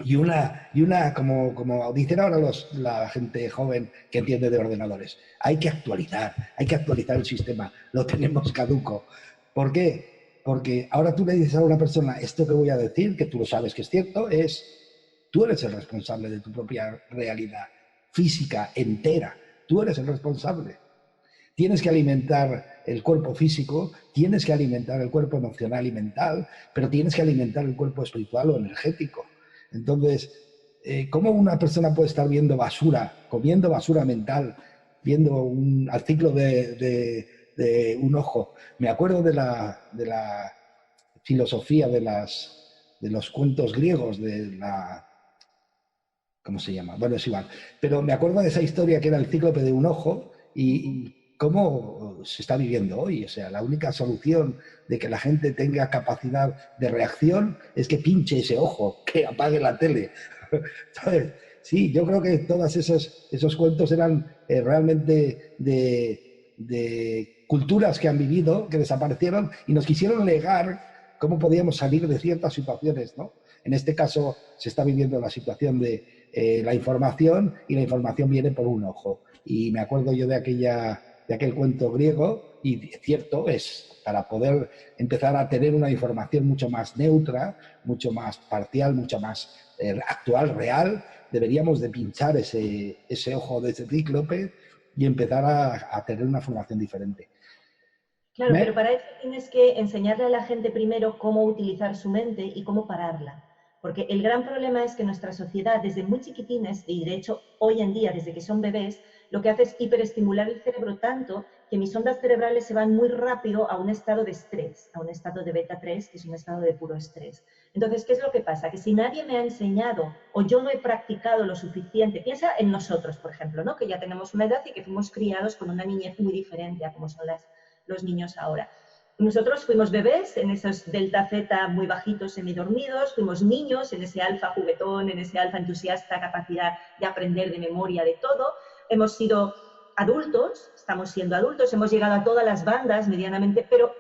y una como dicen ahora la gente joven que entiende de ordenadores, hay que actualizar el sistema, lo tenemos caduco. ¿Por qué? Porque ahora tú le dices a una persona, esto que voy a decir, que tú lo sabes que es cierto, tú eres el responsable de tu propia realidad física entera, tú eres el responsable. Tienes que alimentar el cuerpo físico, tienes que alimentar el cuerpo emocional y mental, pero tienes que alimentar el cuerpo espiritual o energético. Entonces, ¿cómo una persona puede estar viendo basura, comiendo basura mental, viendo al ciclo de un ojo? Me acuerdo de la filosofía de los cuentos griegos, ¿cómo se llama? Bueno, es igual. Pero me acuerdo de esa historia que era el cíclope de un ojo y cómo se está viviendo hoy. O sea, la única solución de que la gente tenga capacidad de reacción es que pinche ese ojo, que apague la tele. ¿Sabes? Sí, yo creo que todos esos cuentos eran realmente de culturas que han vivido, que desaparecieron y nos quisieron legar cómo podíamos salir de ciertas situaciones, ¿no? En este caso se está viviendo la situación de la información, y la información viene por un ojo. Y me acuerdo yo de aquel cuento griego, y cierto es, para poder empezar a tener una información mucho más neutra, mucho más parcial, mucho más actual, real, deberíamos de pinchar ese ojo de ese cíclope y empezar a tener una formación diferente. Claro, pero para eso tienes que enseñarle a la gente primero cómo utilizar su mente y cómo pararla. Porque el gran problema es que nuestra sociedad, desde muy chiquitines, y de hecho hoy en día, desde que son bebés, lo que hace es hiperestimular el cerebro tanto que mis ondas cerebrales se van muy rápido a un estado de estrés, a un estado de beta 3, que es un estado de puro estrés. Entonces, ¿qué es lo que pasa? Que si nadie me ha enseñado o yo no he practicado lo suficiente, piensa en nosotros, por ejemplo, ¿no? Que ya tenemos una edad y que fuimos criados con una niñez muy diferente a como son los niños ahora. Nosotros fuimos bebés en esos delta Z muy bajitos, semidormidos, fuimos niños en ese alfa juguetón, en ese alfa entusiasta, capacidad de aprender de memoria de todo. Hemos sido adultos, estamos siendo adultos, hemos llegado a todas las bandas medianamente, pero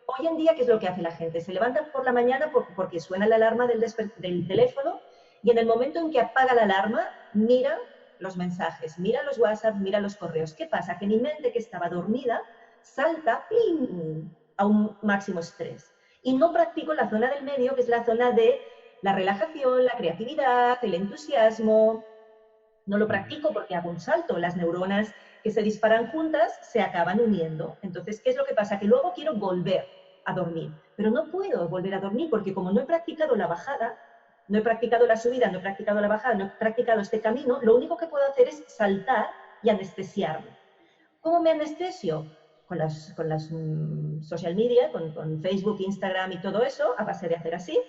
hoy en día, ¿qué es lo que hace la gente? Se levanta por la mañana porque suena la alarma del teléfono y en el momento en que apaga la alarma, mira los mensajes, mira los WhatsApp, mira los correos. ¿Qué pasa? Que mi mente, que estaba dormida, salta ¡pling!, a un máximo estrés. Y no practico la zona del medio, que es la zona de la relajación, la creatividad, el entusiasmo. No lo practico porque hago un salto. Las neuronas que se disparan juntas se acaban uniendo. Entonces, ¿qué es lo que pasa? Que luego quiero volver a dormir, pero no puedo volver a dormir porque como no he practicado la bajada, no he practicado la subida, no he practicado la bajada, no he practicado este camino, lo único que puedo hacer es saltar y anestesiarme. ¿Cómo me anestesio? Con las social media, con Facebook, Instagram y todo eso, a base de hacer así,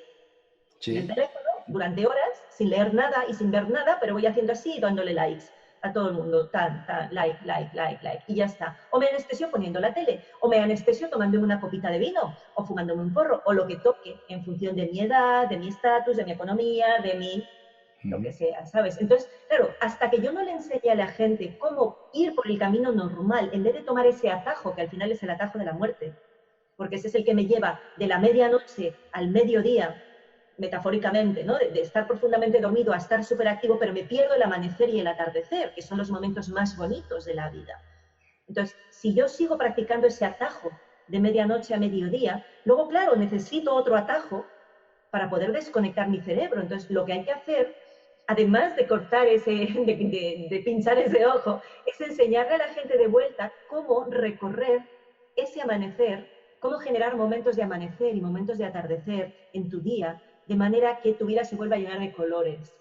en el Sí. teléfono, durante horas, sin leer nada y sin ver nada, pero voy haciendo así y dándole likes a todo el mundo, like, y ya está. O me anestesio poniendo la tele, o me anestesio tomándome una copita de vino, o fumándome un porro, o lo que toque, en función de mi edad, de mi estatus, de mi economía, de mi lo que sea, ¿sabes? Entonces, claro, hasta que yo no le enseñe a la gente cómo ir por el camino normal, en vez de tomar ese atajo, que al final es el atajo de la muerte, porque ese es el que me lleva de la medianoche al mediodía, metafóricamente, ¿no? De estar profundamente dormido a estar súper activo, pero me pierdo el amanecer y el atardecer, que son los momentos más bonitos de la vida. Entonces, si yo sigo practicando ese atajo de medianoche a mediodía, luego, claro, necesito otro atajo para poder desconectar mi cerebro. Entonces, lo que hay que hacer, además de cortar de pinchar ese ojo, es enseñarle a la gente de vuelta cómo recorrer ese amanecer, cómo generar momentos de amanecer y momentos de atardecer en tu día, de manera que tu vida se vuelva a llenar de colores,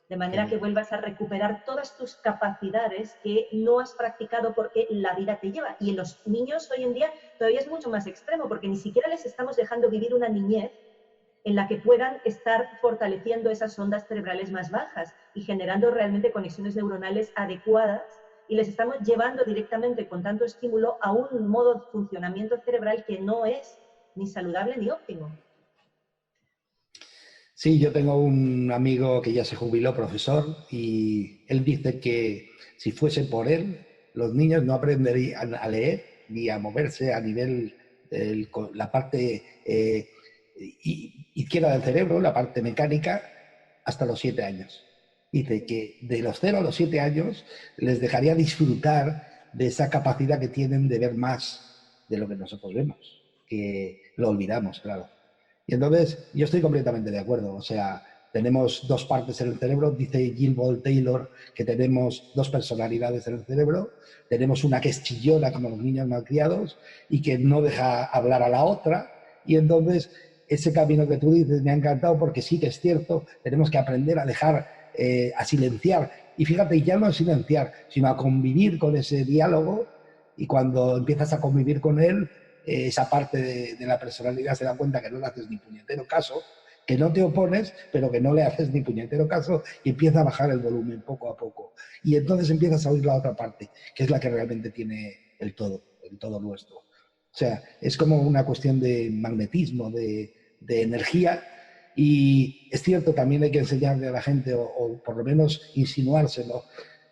de manera que vuelvas a recuperar todas tus capacidades que no has practicado porque la vida te lleva. Y en los niños hoy en día todavía es mucho más extremo, porque ni siquiera les estamos dejando vivir una niñez en la que puedan estar fortaleciendo esas ondas cerebrales más bajas y generando realmente conexiones neuronales adecuadas, y les estamos llevando directamente con tanto estímulo a un modo de funcionamiento cerebral que no es ni saludable ni óptimo. Sí, yo tengo un amigo que ya se jubiló, profesor, y él dice que si fuese por él, los niños no aprenderían a leer ni a moverse a nivel de la parte izquierda del cerebro, la parte mecánica, hasta los 7 años. Dice que de los 0 a los 7 años les dejaría disfrutar de esa capacidad que tienen de ver más de lo que nosotros vemos, que lo olvidamos, claro. Y entonces yo estoy completamente de acuerdo. O sea, tenemos dos partes en el cerebro. Dice Gilbert Taylor que tenemos dos personalidades en el cerebro. Tenemos una que es chillona, como los niños malcriados, y que no deja hablar a la otra. Y entonces ese camino que tú dices me ha encantado, porque sí que es cierto, tenemos que aprender a dejar, a silenciar. Y fíjate, ya no a silenciar, sino a convivir con ese diálogo. Y cuando empiezas a convivir con él, esa parte de la personalidad se da cuenta que no le haces ni puñetero caso, que no te opones, pero que no le haces ni puñetero caso, y empieza a bajar el volumen poco a poco. Y entonces empiezas a oír la otra parte, que es la que realmente tiene el todo nuestro. O sea, es como una cuestión de magnetismo, de energía. Y es cierto, también hay que enseñarle a la gente, o por lo menos insinuárselo,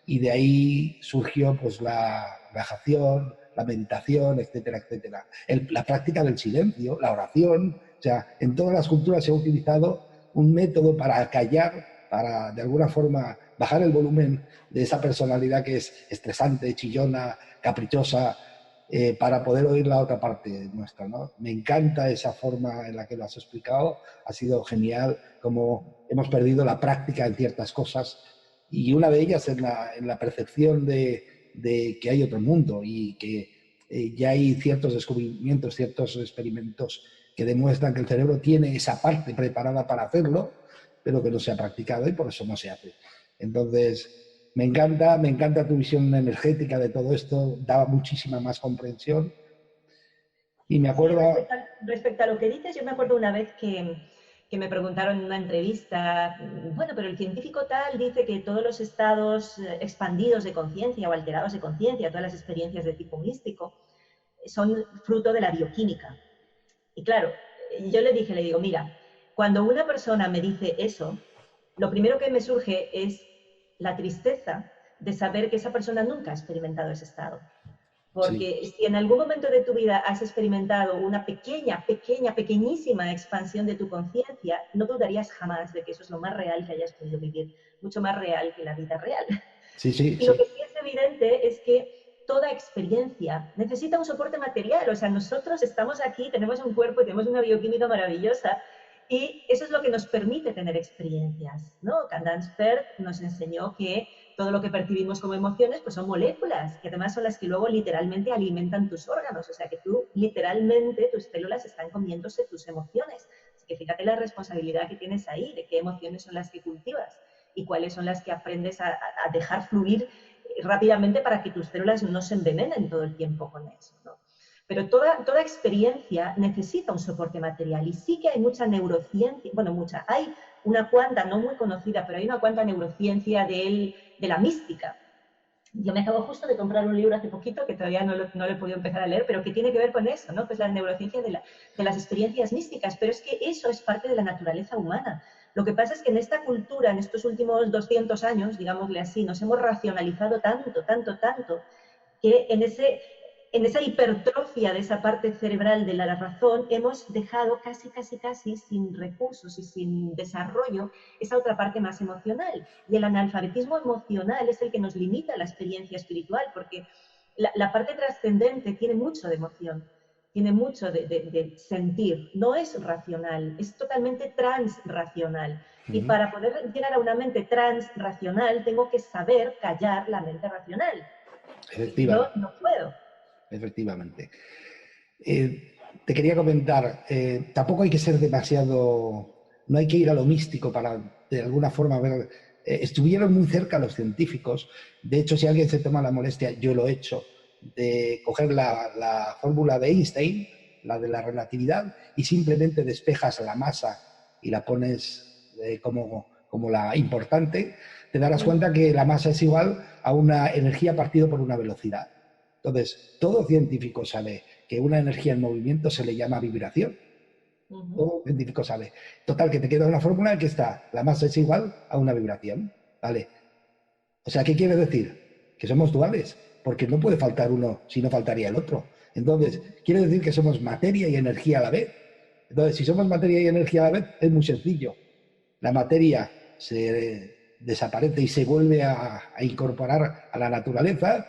y de ahí surgió pues la relajación, la meditación, etcétera, etcétera. La práctica del silencio, la oración. O sea, en todas las culturas se ha utilizado un método para callar, para de alguna forma bajar el volumen de esa personalidad que es estresante, chillona, caprichosa, para poder oír la otra parte nuestra, ¿no? Me encanta esa forma en la que lo has explicado. Ha sido genial, como hemos perdido la práctica en ciertas cosas, y una de ellas en la percepción de que hay otro mundo, y que ya hay ciertos descubrimientos, ciertos experimentos que demuestran que el cerebro tiene esa parte preparada para hacerlo, pero que no se ha practicado y por eso no se hace. Entonces, me encanta tu visión energética de todo esto, da muchísima más comprensión. Y me Sí, acuerdo... respecto a lo que dices, yo me acuerdo una vez que me preguntaron en una entrevista, bueno, pero el científico tal dice que todos los estados expandidos de conciencia o alterados de conciencia, todas las experiencias de tipo místico, son fruto de la bioquímica. Y claro, yo le digo, mira, cuando una persona me dice eso, lo primero que me surge es la tristeza de saber que esa persona nunca ha experimentado ese estado. Porque Sí. si en algún momento de tu vida has experimentado una pequeñísima expansión de tu conciencia, no dudarías jamás de que eso es lo más real que hayas podido vivir, mucho más real que la vida real. Sí, sí, Y lo sí. que sí es evidente es que toda experiencia necesita un soporte material. O sea, nosotros estamos aquí, tenemos un cuerpo y tenemos una bioquímica maravillosa y eso es lo que nos permite tener experiencias, ¿no? Candace Pert nos enseñó que todo lo que percibimos como emociones pues son moléculas, que además son las que luego literalmente alimentan tus órganos. O sea, que tú literalmente, tus células están comiéndose tus emociones. Así que fíjate la responsabilidad que tienes ahí, de qué emociones son las que cultivas y cuáles son las que aprendes a dejar fluir rápidamente para que tus células no se envenenen todo el tiempo con eso, ¿no? Pero toda experiencia necesita un soporte material y sí que hay mucha neurociencia, bueno, hay una cuanta, no muy conocida, pero hay una cuanta neurociencia de la mística. Yo me acabo justo de comprar un libro hace poquito que todavía no lo he podido empezar a leer, pero que tiene que ver con eso, ¿no? Pues la neurociencia de las experiencias místicas, pero es que eso es parte de la naturaleza humana. Lo que pasa es que en esta cultura, en estos últimos 200 años, digámosle así, nos hemos racionalizado tanto, tanto, tanto, que en esa hipertrofia de esa parte cerebral de la razón hemos dejado casi, casi, casi sin recursos y sin desarrollo esa otra parte más emocional. Y el analfabetismo emocional es el que nos limita la experiencia espiritual, porque la parte trascendente tiene mucho de emoción, tiene mucho de sentir, no es racional, es totalmente transracional. Y Ujú. para poder llegar a una mente transracional tengo que saber callar la mente racional. Si no, Efectivamente, no puedo. efectivamente. Te quería comentar, tampoco hay que ser demasiado, no hay que ir a lo místico para de alguna forma ver, estuvieron muy cerca los científicos, de hecho si alguien se toma la molestia, yo lo he hecho, de coger la fórmula de Einstein, la de la relatividad, y simplemente despejas la masa y la pones como la importante, te darás cuenta que la masa es igual a una energía partido por una velocidad. Entonces, todo científico sabe que una energía en movimiento se le llama vibración. Todo científico sabe. Total, que te queda una fórmula en que está, la masa es igual a una vibración. ¿Vale? O sea, ¿qué quiere decir? Que somos duales, porque no puede faltar uno si no faltaría el otro. Entonces, quiere decir que somos materia y energía a la vez. Entonces, si somos materia y energía a la vez, es muy sencillo. La materia se desaparece y se vuelve a incorporar a la naturaleza,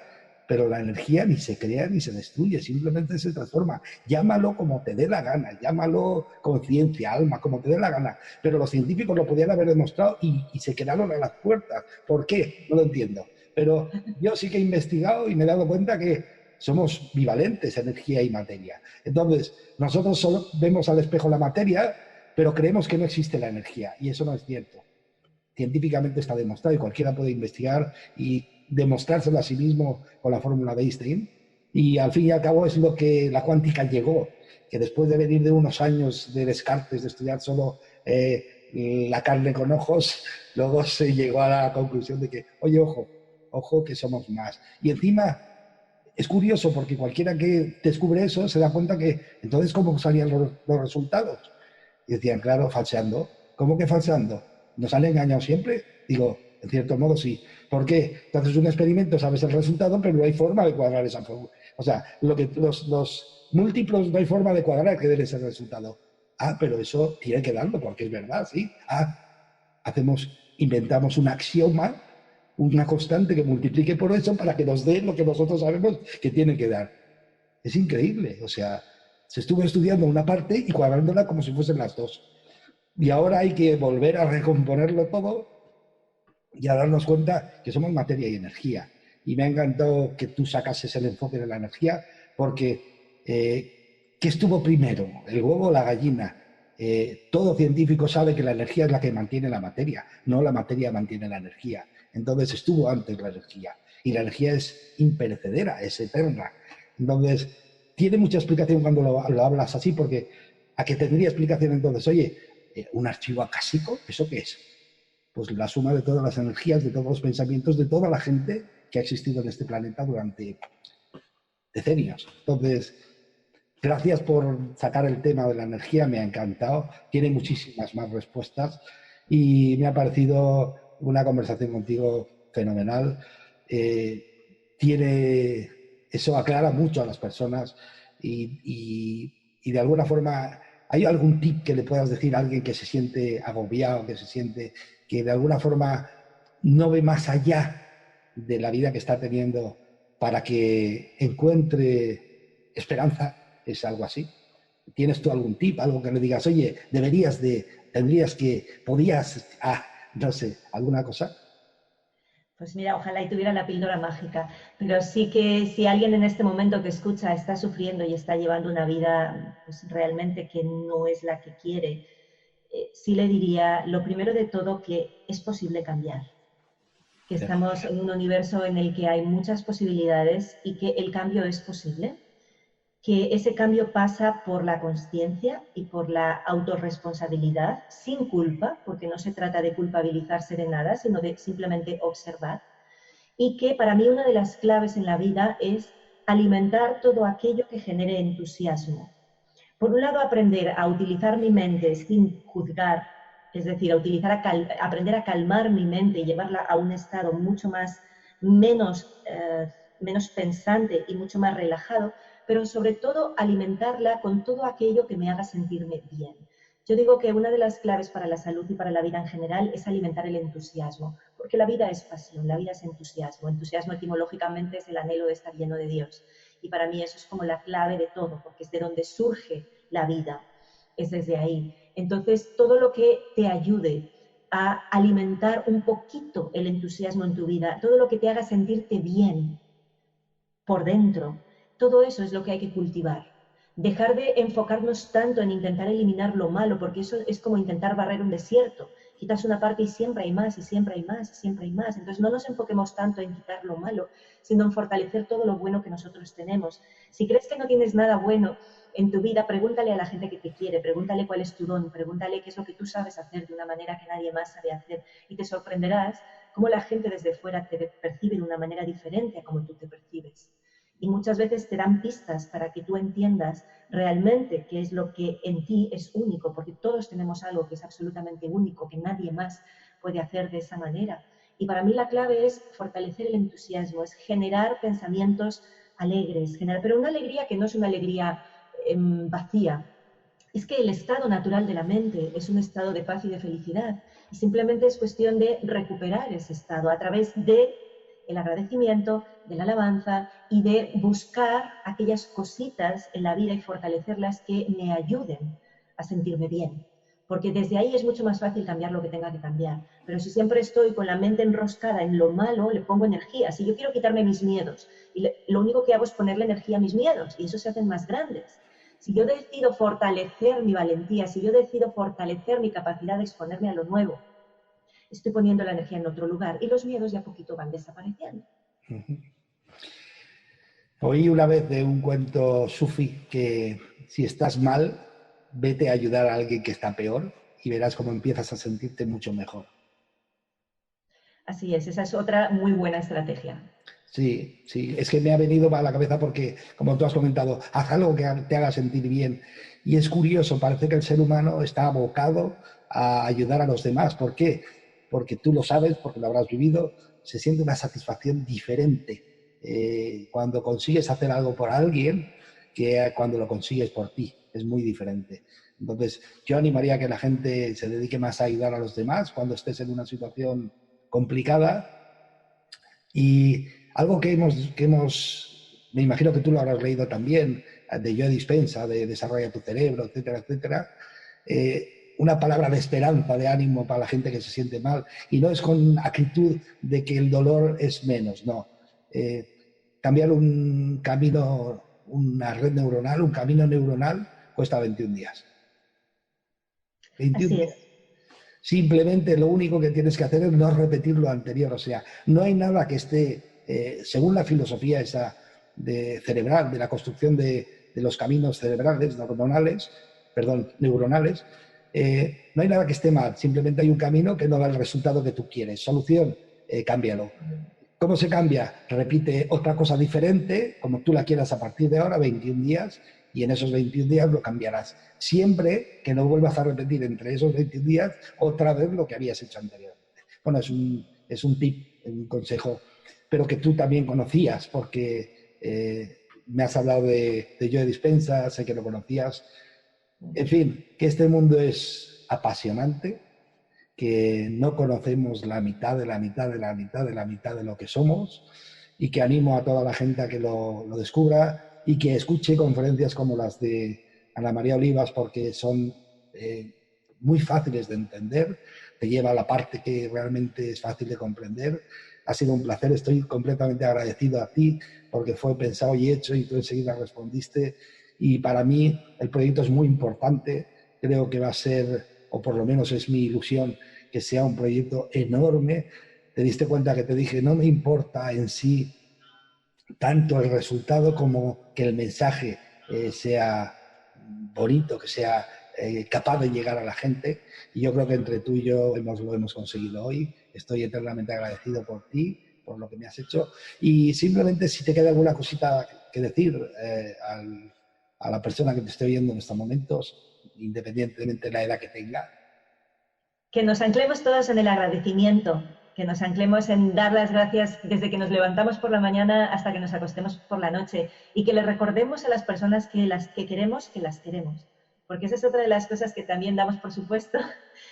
pero la energía ni se crea ni se destruye, simplemente se transforma. Llámalo como te dé la gana, llámalo conciencia, alma, como te dé la gana. Pero los científicos lo podían haber demostrado y se quedaron a las puertas. ¿Por qué? No lo entiendo. Pero yo sí que he investigado y me he dado cuenta que somos bivalentes, energía y materia. Entonces, nosotros solo vemos al espejo la materia, pero creemos que no existe la energía, y eso no es cierto. Científicamente está demostrado y cualquiera puede investigar y demostrárselo a sí mismo con la fórmula de Einstein. Y al fin y al cabo es lo que la cuántica llegó, que después de venir de unos años de Descartes, de estudiar solo la carne con ojos, luego se llegó a la conclusión de que, oye, ojo, ojo que somos más. Y encima es curioso porque cualquiera que descubre eso se da cuenta que entonces cómo salían los resultados. Y decían, claro, falseando. ¿Cómo que falseando? ¿Nos han engañado siempre? Digo, en cierto modo sí. ¿Por qué? Tú haces un experimento, sabes el resultado, pero no hay forma de cuadrar esa fórmula. O sea, los múltiplos no hay forma de cuadrar que den ese resultado. Ah, pero eso tiene que darlo porque es verdad, sí. Inventamos un axioma, una constante que multiplique por eso para que nos dé lo que nosotros sabemos que tiene que dar. Es increíble, o sea, se estuvo estudiando una parte y cuadrándola como si fuesen las dos. Y ahora hay que volver a recomponerlo todo y a darnos cuenta que somos materia y energía. Y me ha encantado que tú sacases el enfoque de la energía porque ¿qué estuvo primero? ¿El huevo o la gallina? Todo científico sabe que la energía es la que mantiene la materia, no la materia mantiene la energía. Entonces estuvo antes la energía. Y la energía es imperecedera, es eterna. Entonces, tiene mucha explicación cuando lo hablas así, porque ¿a qué tendría explicación entonces? Oye, ¿un archivo acásico? ¿Eso qué es? Pues la suma de todas las energías, de todos los pensamientos, de toda la gente que ha existido en este planeta durante decenios. Entonces, gracias por sacar el tema de la energía, me ha encantado. Tiene muchísimas más respuestas y me ha parecido una conversación contigo fenomenal. Eso aclara mucho a las personas y de alguna forma, ¿hay algún tip que le puedas decir a alguien que se siente agobiado, que se siente que de alguna forma no ve más allá de la vida que está teniendo para que encuentre esperanza? ¿Es algo así? ¿Tienes tú algún tip, algo que le digas, oye, tendrías que, podías, no sé, alguna cosa? Pues mira, ojalá y tuviera la píldora mágica, pero sí que si alguien en este momento que escucha está sufriendo y está llevando una vida pues, realmente que no es la que quiere, sí le diría, lo primero de todo, que es posible cambiar, que estamos en un universo en el que hay muchas posibilidades y que el cambio es posible, que ese cambio pasa por la consciencia y por la autorresponsabilidad, sin culpa, porque no se trata de culpabilizarse de nada, sino de simplemente observar, y que para mí una de las claves en la vida es alimentar todo aquello que genere entusiasmo. Por un lado, aprender a utilizar mi mente sin juzgar, es decir, aprender a calmar mi mente y llevarla a un estado mucho menos pensante y mucho más relajado, pero sobre todo alimentarla con todo aquello que me haga sentirme bien. Yo digo que una de las claves para la salud y para la vida en general es alimentar el entusiasmo, porque la vida es pasión, la vida es entusiasmo. Entusiasmo etimológicamente es el anhelo de estar lleno de Dios. Y para mí eso es como la clave de todo, porque es de donde surge la vida, es desde ahí. Entonces, todo lo que te ayude a alimentar un poquito el entusiasmo en tu vida, todo lo que te haga sentirte bien por dentro, todo eso es lo que hay que cultivar. Dejar de enfocarnos tanto en intentar eliminar lo malo, porque eso es como intentar barrer un desierto. Quitas una parte y siempre hay más, y siempre hay más, y siempre hay más. Entonces no nos enfoquemos tanto en quitar lo malo, sino en fortalecer todo lo bueno que nosotros tenemos. Si crees que no tienes nada bueno en tu vida, pregúntale a la gente que te quiere, pregúntale cuál es tu don, pregúntale qué es lo que tú sabes hacer de una manera que nadie más sabe hacer, y te sorprenderás cómo la gente desde fuera te percibe de una manera diferente a como tú te percibes. Y muchas veces te dan pistas para que tú entiendas realmente qué es lo que en ti es único, porque todos tenemos algo que es absolutamente único, que nadie más puede hacer de esa manera. Y para mí la clave es fortalecer el entusiasmo, es generar pensamientos alegres, pero una alegría que no es una alegría vacía. Es que el estado natural de la mente es un estado de paz y de felicidad, y simplemente es cuestión de recuperar ese estado a través de el agradecimiento, de la alabanza y de buscar aquellas cositas en la vida y fortalecerlas que me ayuden a sentirme bien. Porque desde ahí es mucho más fácil cambiar lo que tenga que cambiar. Pero si siempre estoy con la mente enroscada en lo malo, le pongo energía. Si yo quiero quitarme mis miedos, lo único que hago es ponerle energía a mis miedos y esos se hacen más grandes. Si yo decido fortalecer mi valentía, si yo decido fortalecer mi capacidad de exponerme a lo nuevo, estoy poniendo la energía en otro lugar y los miedos de a poquito van desapareciendo. Oí una vez de un cuento sufi que si estás mal, vete a ayudar a alguien que está peor y verás cómo empiezas a sentirte mucho mejor. Así es, esa es otra muy buena estrategia. Sí, sí, es que me ha venido a la cabeza porque, como tú has comentado, haz algo que te haga sentir bien. Y es curioso, parece que el ser humano está abocado a ayudar a los demás. ¿Por qué? Porque tú lo sabes, porque lo habrás vivido, se siente una satisfacción diferente cuando consigues hacer algo por alguien que cuando lo consigues por ti. Es muy diferente. Entonces, yo animaría a que la gente se dedique más a ayudar a los demás cuando estés en una situación complicada. Y algo que hemos, me imagino que tú lo habrás leído también, de Joe Dispenza, de Desarrolla tu cerebro, etcétera, etcétera, una palabra de esperanza, de ánimo para la gente que se siente mal. Y no es con actitud de que el dolor es menos, no. Cambiar un camino, una red neuronal, un camino neuronal, cuesta 21 días. 21 Así días. es. Simplemente lo único que tienes que hacer es no repetir lo anterior. O sea, no hay nada que esté, según la filosofía esa de cerebral, de la construcción de los caminos cerebrales, neuronales, no hay nada que esté mal. Simplemente hay un camino que no da el resultado que tú quieres. Solución, cámbialo. ¿Cómo se cambia? Repite otra cosa diferente, como tú la quieras a partir de ahora, 21 días, y en esos 21 días lo cambiarás. Siempre que no vuelvas a repetir entre esos 21 días otra vez lo que habías hecho anteriormente. Bueno, es un tip, un consejo, pero que tú también conocías, porque me has hablado de Joe Dispenza, sé que lo conocías. En fin, que este mundo es apasionante, que no conocemos la mitad de la mitad de la mitad de la mitad de lo que somos, y que animo a toda la gente a que lo descubra y que escuche conferencias como las de Ana María Olivas, porque son muy fáciles de entender, te lleva a la parte que realmente es fácil de comprender. Ha sido un placer, estoy completamente agradecido a ti porque fue pensado y hecho y tú enseguida respondiste, y para mí el proyecto es muy importante. Creo que va a ser, o por lo menos es mi ilusión, que sea un proyecto enorme. Te diste cuenta que te dije, no me importa en sí tanto el resultado como que el mensaje sea bonito, que sea capaz de llegar a la gente. Y yo creo que entre tú y yo lo hemos conseguido hoy. Estoy eternamente agradecido por ti, por lo que me has hecho. Y simplemente, si te queda alguna cosita que decir a la persona que te esté oyendo en estos momentos, independientemente de la edad que tenga. Que nos anclemos todos en el agradecimiento, que nos anclemos en dar las gracias desde que nos levantamos por la mañana hasta que nos acostemos por la noche, y que le recordemos a las personas que las queremos, porque esa es otra de las cosas que también damos por supuesto,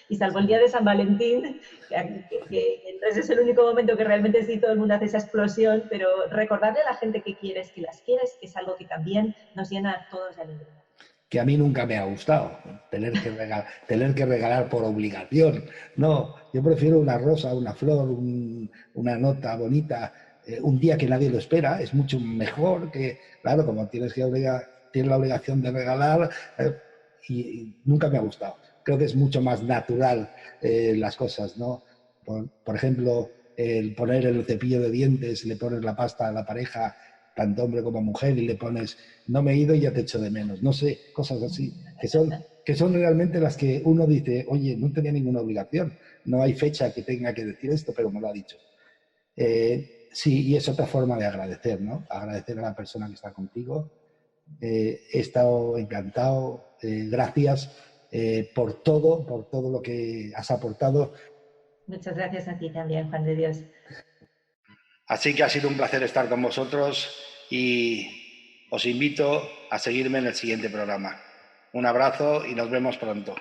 y salvo el día de San Valentín, que entonces es el único momento que realmente sí todo el mundo hace esa explosión, pero recordarle a la gente que quieres, que las quieres, es algo que también nos llena a todos de alegría. Que a mí nunca me ha gustado, tener que regalar por obligación. No, yo prefiero una rosa, una flor, una nota bonita, un día que nadie lo espera, es mucho mejor que, claro, como tienes la obligación de regalar, y nunca me ha gustado. Creo que es mucho más natural las cosas, ¿no? Por ejemplo, el poner el cepillo de dientes, le pones la pasta a la pareja, tanto hombre como mujer, y le pones, no me he ido y ya te echo de menos. No sé, cosas así, que son realmente las que uno dice, oye, no tenía ninguna obligación, no hay fecha que tenga que decir esto, pero me lo ha dicho. Sí, y es otra forma de agradecer, ¿no? Agradecer a la persona que está contigo. He estado encantado, gracias por todo lo que has aportado. Muchas gracias a ti también, Juan de Dios. Así que ha sido un placer estar con vosotros y os invito a seguirme en el siguiente programa. Un abrazo y nos vemos pronto.